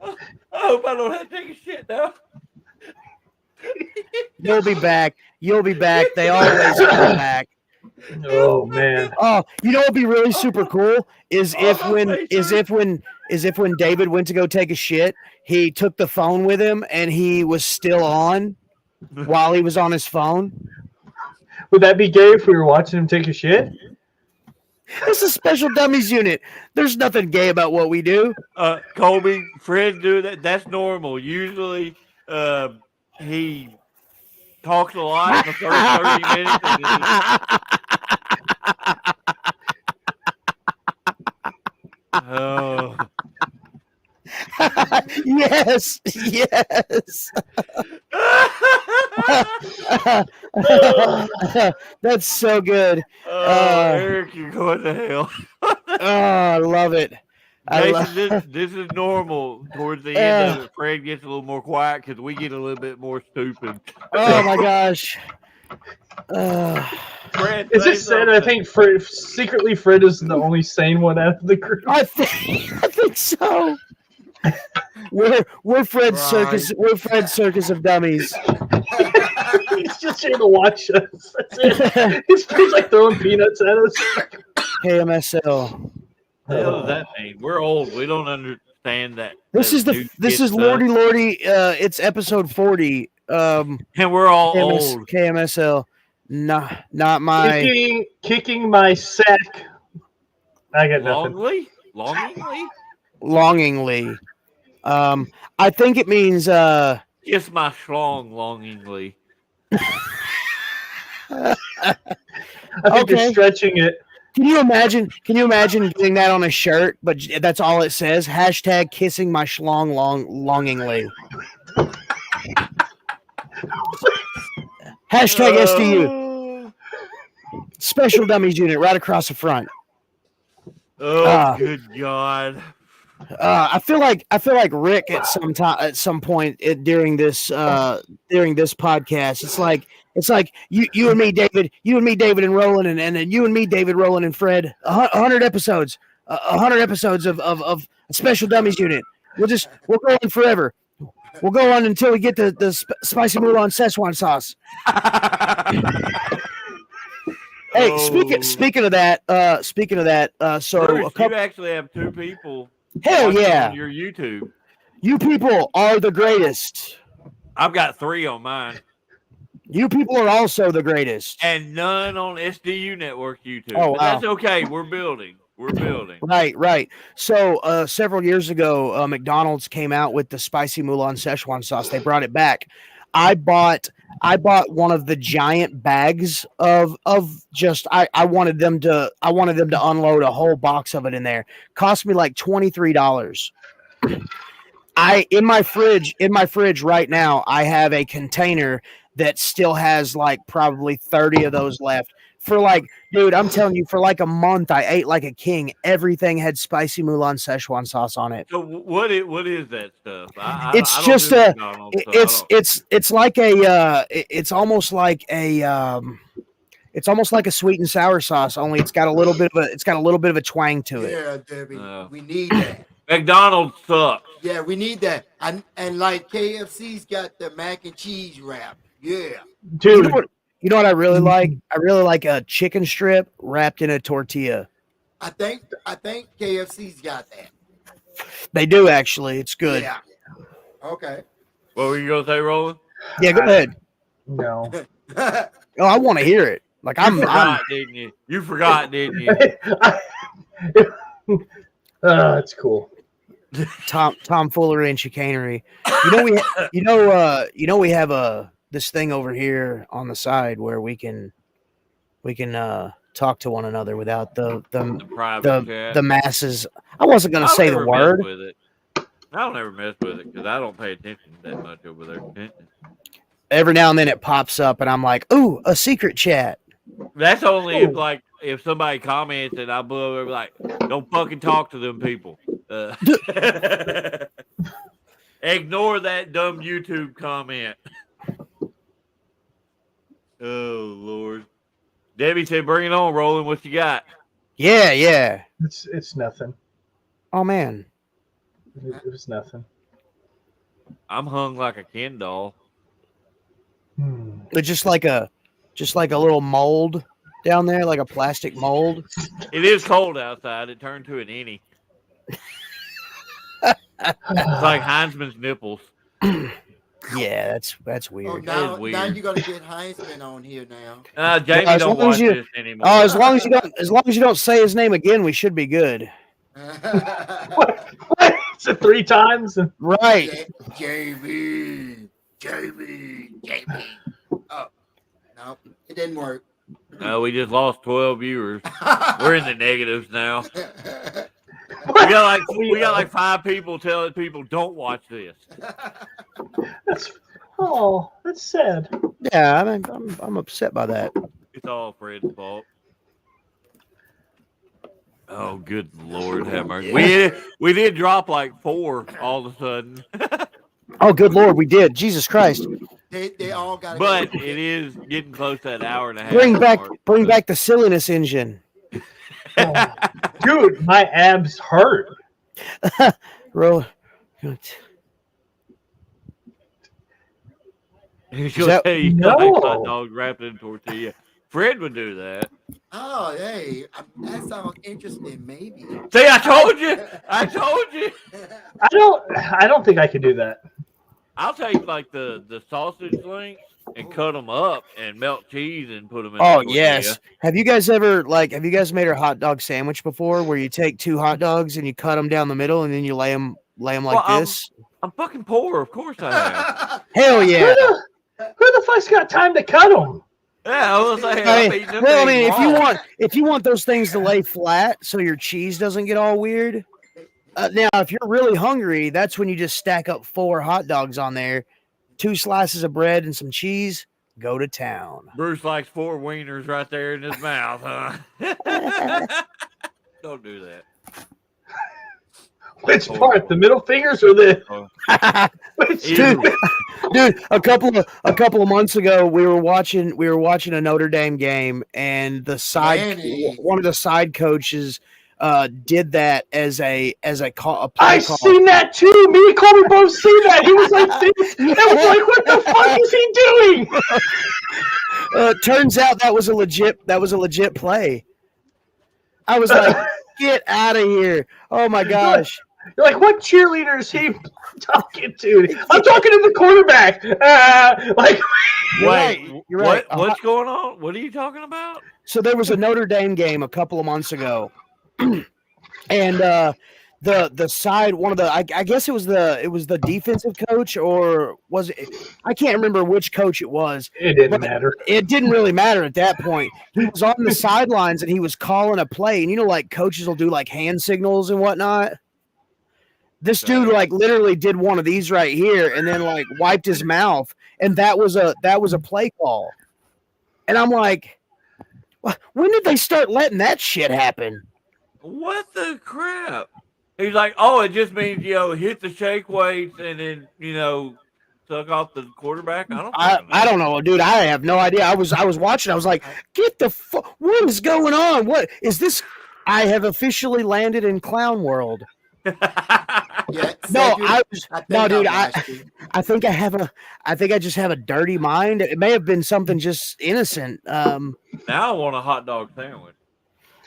I hope I don't have to take a shit now. You'll be back. They always come back. oh man. Oh, you know what'd be really super cool is if when David went to go take a shit, he took the phone with him and he was still on while he was on his phone. Would that be gay if we were watching him take a shit? It's a special dummies unit. There's nothing gay about what we do. Colby, Fred do that. That's normal. Usually, he talks a lot in the first 30 minutes. Oh. Yes. That's so good. Eric, you're going to hell. I love it. This is normal. Towards the end of it, Fred gets a little more quiet because we get a little bit more stupid. Oh my gosh. Fred, Is it said? I think Fred is the only sane one out of the group. I think so. We're Fred's circus. We're Fred's circus of dummies. He's just here to watch us. That's it. He's like throwing peanuts at us. KMSL. What the hell does that mean? We're old. We don't understand that. This is Lordy. It's episode 40. And we're all old. KMSL. Not my kicking my sack. I got nothing. Longingly. I think it means kiss my schlong longingly. I think you're stretching it. Can you imagine getting that on a shirt, but that's all it says? # kissing my schlong longingly. # SDU. Special dummies unit right across the front. Oh, good God. I feel like Rick at some point during this podcast. It's like you and me, David, and Roland, and then you and me, David, Roland, and Fred. 100 episodes, 100 episodes of a special Dummies Unit. We'll go on forever. We'll go on until we get the spicy Mulan Szechuan sauce. Hey, speaking of that, so Bruce, you actually have 2 people. Hell yeah! On your YouTube, you people are the greatest. I've got 3 on mine. You people are also the greatest, and none on SDU Network YouTube. Oh, but that's okay. We're building. Right. So several years ago, McDonald's came out with the spicy Mulan Szechuan sauce. They brought it back. I bought one of the giant bags of just I wanted them to unload a whole box of it in there. Cost me like $23. In my fridge right now, I have a container that still has like probably 30 of those left. For like, dude, I'm telling you, for like a month, I ate like a king. Everything had spicy Mulan Szechuan sauce on it. So what is that stuff? It's like it's almost like a sweet and sour sauce. Only it's got a little bit of a twang to it. Yeah, Debbie, we need that. McDonald's sucks. Yeah, we need that. And like KFC's got the mac and cheese wrap. Yeah, dude. You know what I really like? I really like a chicken strip wrapped in a tortilla. I think KFC's got that. They do actually. It's good. Yeah. Okay. What were you gonna say, Roland? Yeah, go ahead. No. Oh, I want to hear it. Like didn't you? You forgot, didn't you? It's cool. Tomfoolery and chicanery. We have this thing over here on the side where we can talk to one another without the masses. I wasn't going to say the word. I don't ever mess with it because I don't pay attention that much over there. Every now and then it pops up and I'm like, ooh, a secret chat. That's only if somebody comments and I blow over like, don't fucking talk to them people. Ignore that dumb YouTube comment. Oh Lord. Debbie said, "Bring it on, Roland. What you got?" Yeah. It's nothing. Oh man, it was nothing. I'm hung like a Ken doll. But just like a little mold down there, like a plastic mold. It is cold outside. It turned to an innie. It's like Heinzman's nipples. Yeah, that's weird. Oh, weird. Now you're gonna get Heinzman on here now. Jamie don't watch this anymore. Oh, as long as you don't say his name again, we should be good. What? Is it 3 times? Right. Jamie. Oh, no, it didn't work. No, we just lost 12 viewers. We're in the negatives now. We got like 5 people telling people don't watch this. That's sad. Yeah, I'm upset by that. It's all Fred's fault. Oh, good Lord, have mercy. We did drop like 4 all of a sudden. Oh, good Lord, we did. Jesus Christ. They all got. But it is getting close to that hour and a half. Bring back the silliness engine. Oh, dude, my abs hurt. She'll tell you hot dog wrapped in tortilla. Fred would do that. Oh, hey, that sounds interesting. Maybe. See, I told you. I don't think I could do that. I'll take like the sausage links and cut them up and melt cheese and put them in. Oh yes. Have you guys made a hot dog sandwich before, where you take 2 hot dogs and you cut them down the middle and then you lay them like this? I'm fucking poor. Of course I have. Hell yeah. Who the fuck's got time to cut them? Yeah, I was like, if you want those things to lay flat so your cheese doesn't get all weird. Now, if you're really hungry, that's when you just stack up 4 hot dogs on there, 2 slices of bread and some cheese. Go to town. Bruce likes 4 wieners right there in his mouth, huh? Don't do that. Which part? The middle fingers or the? Which, dude, a couple of months ago, we were watching a Notre Dame game, and one of the side coaches did that as a play call. I seen that too. Me and Colby both seen that. He was like, this. I was like, what the fuck is he doing? Turns out that was a legit play. I was like, get out of here! Oh my gosh! You're like, what cheerleader is he talking to? I'm talking to the quarterback. You're right. What's going on? What are you talking about? So there was a Notre Dame game a couple of months ago, and the side one of the I guess it was the defensive coach, or was it? I can't remember which coach it was. It didn't matter. It didn't really matter at that point. He was on the sidelines and he was calling a play, and like coaches will do like hand signals and whatnot. This dude like literally did one of these right here, and then like wiped his mouth, and that was a play call. And I'm like, when did they start letting that shit happen? What the crap? He's like, oh, it just means hit the shake weights and then suck off the quarterback. I don't know, dude. I have no idea. I was watching. I was like, get the fuck. What is going on? What is this? I have officially landed in clown world. Yeah, dude. I think I just have a dirty mind. It may have been something just innocent. Now I want a hot dog sandwich.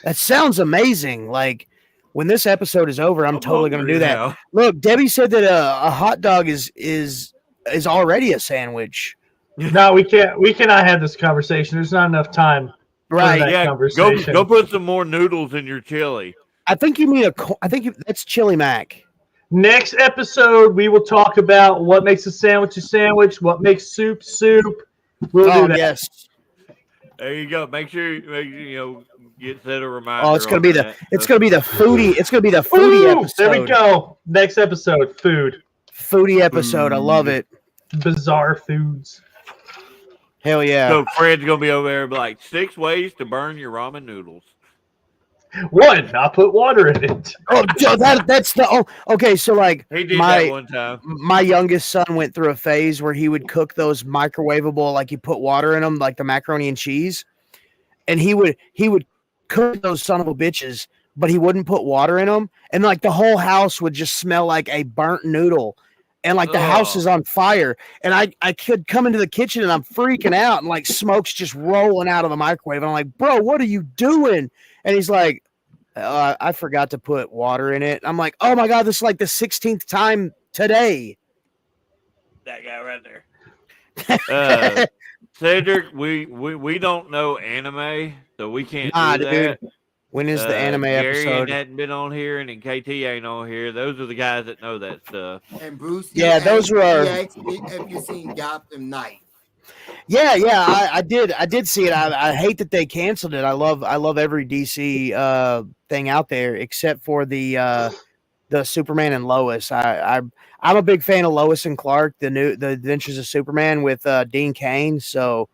That sounds amazing. Like when this episode is over, I'm totally going to do that. Now. Look, Debbie said that a hot dog is already a sandwich. No, we can't. We cannot have this conversation. There's not enough time. Right? Yeah. Go put some more noodles in your chili. I think you mean that's chili mac. Next episode, we will talk about what makes a sandwich, what makes soup. We'll do that. Yes. There you go. Make sure get set a reminder. Oh, it's gonna be the foodie. It's gonna be the foodie episode. There we go. Next episode, food. Foodie episode. I love it. Bizarre foods. Hell yeah. So Fred's gonna be over there like 6 ways to burn your ramen noodles. 1, not put water in it. Oh, that's the okay. So like he did that one time. My youngest son went through a phase where he would cook those microwavable, like you put water in them, like the macaroni and cheese, and he would cook those son of a bitches, but he wouldn't put water in them, and like the whole house would just smell like a burnt noodle, and like the house is on fire, and I could come into the kitchen and I'm freaking out, and like smoke's just rolling out of the microwave, and I'm like, bro, what are you doing? And he's like, I forgot to put water in it. I'm like, oh my God, this is like the 16th time today. That guy right there. Cedric, we don't know anime, so we can't do that. Dude. When is the anime Gary episode? hadn't been on here, and then KT ain't on here. Those are the guys that know that stuff. And Bruce, those were our. Have you seen Gotham Knight? Yeah, I did see it. I hate that they canceled it. I love every DC thing out there except for the Superman and Lois. I'm a big fan of Lois and Clark, the Adventures of Superman with Dean Cain. So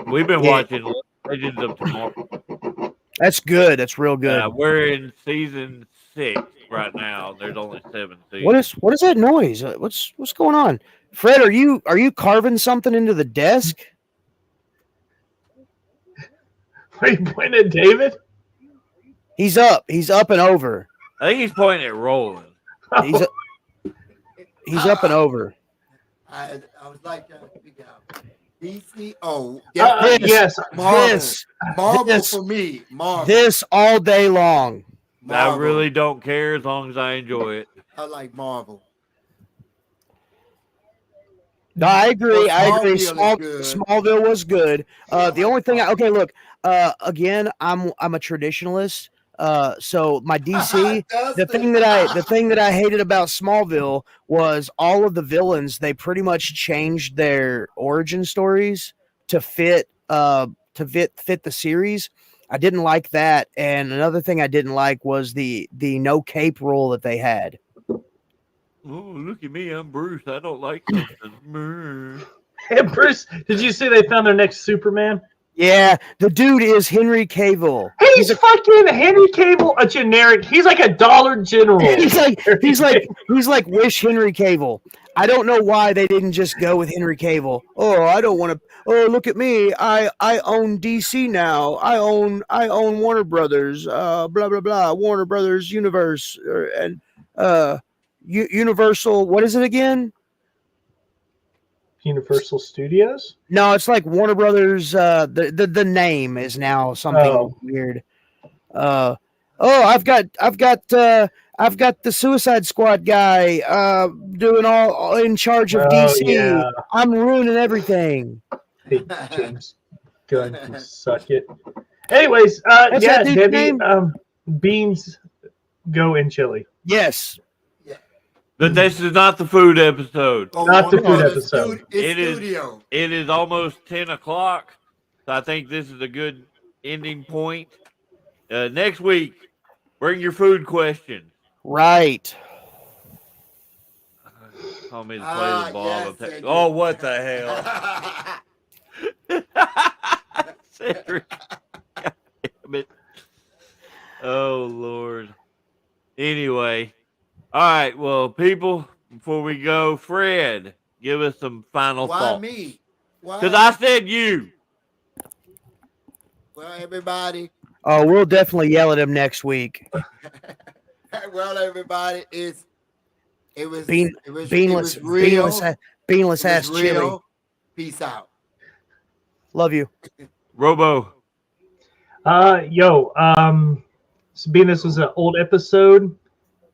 we've been watching Legends of Tomorrow. That's good. That's real good. We're in season 6 right now. There's only 7 seasons. What is that noise? What's going on? Fred, are you carving something into the desk? Are you pointing at David? He's up and over. I think he's pointing at Roland. He's up and over. I was like trying to figure out. DC. Oh, yes. Marvel for me. Marvel. This all day long. Marvel. I really don't care as long as I enjoy it. I like Marvel. No, I agree. Smallville was good. The only thing, look. Again, I'm a traditionalist. So my DC, the thing that I hated about Smallville was all of the villains. They pretty much changed their origin stories to fit the series. I didn't like that. And another thing I didn't like was the no cape rule that they had. Oh, look at me. I'm Bruce. I don't like something. Hey, Bruce, did you see they found their next Superman? Yeah, the dude is Henry Cavill. He's fucking Henry Cable, a generic. He's like a Dollar General. He's like Wish Henry Cavill. I don't know why they didn't just go with Henry Cavill. Oh, I don't want to. Oh, look at me. I own DC now. I own Warner Brothers. Blah blah blah. Warner Brothers Universe and Universal. What is it again? Universal Studios. No, it's like Warner Brothers. The name is now something weird. I've got the Suicide Squad guy doing all in charge of DC. Yeah. I'm ruining everything. Hey, James Gunn, can suck it. Anyways, That's yeah, that dude's Debbie, name? beans go in chili. Yes. But this is not the food episode. Not the food episode. It is almost 10 o'clock. So I think this is a good ending point. Next week, bring your food questions. Right. Call me to play the ball. Yes, oh, what the hell? Cedric. God damn it. Oh, Lord. Anyway. All right. Well, people, before we go, Fred, give us some final thoughts. Why me? Because I said you. Well, everybody. Oh, we'll definitely yell at him next week. Well, everybody, it was beanless real. Beanless ass chili. Real. Peace out. Love you. Robo. Being this was an old episode,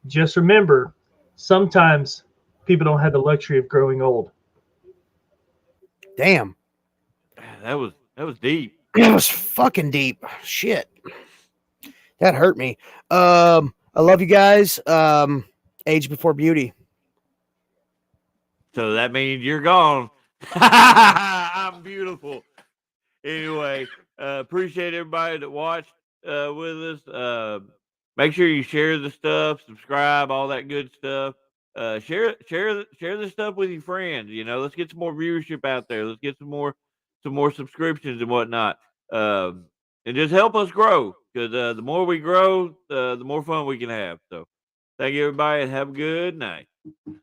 just remember, sometimes people don't have the luxury of growing old. Damn. That was deep. It was fucking deep. Shit. That hurt me. I love you guys. Age before beauty. So that means you're gone. I'm beautiful. Anyway, appreciate everybody that watched with us. Make sure you share the stuff, subscribe, all that good stuff. Share this stuff with your friends. You know, let's get some more viewership out there. Let's get some more subscriptions and whatnot. And just help us grow, because the more we grow, the more fun we can have. So thank you, everybody, and have a good night.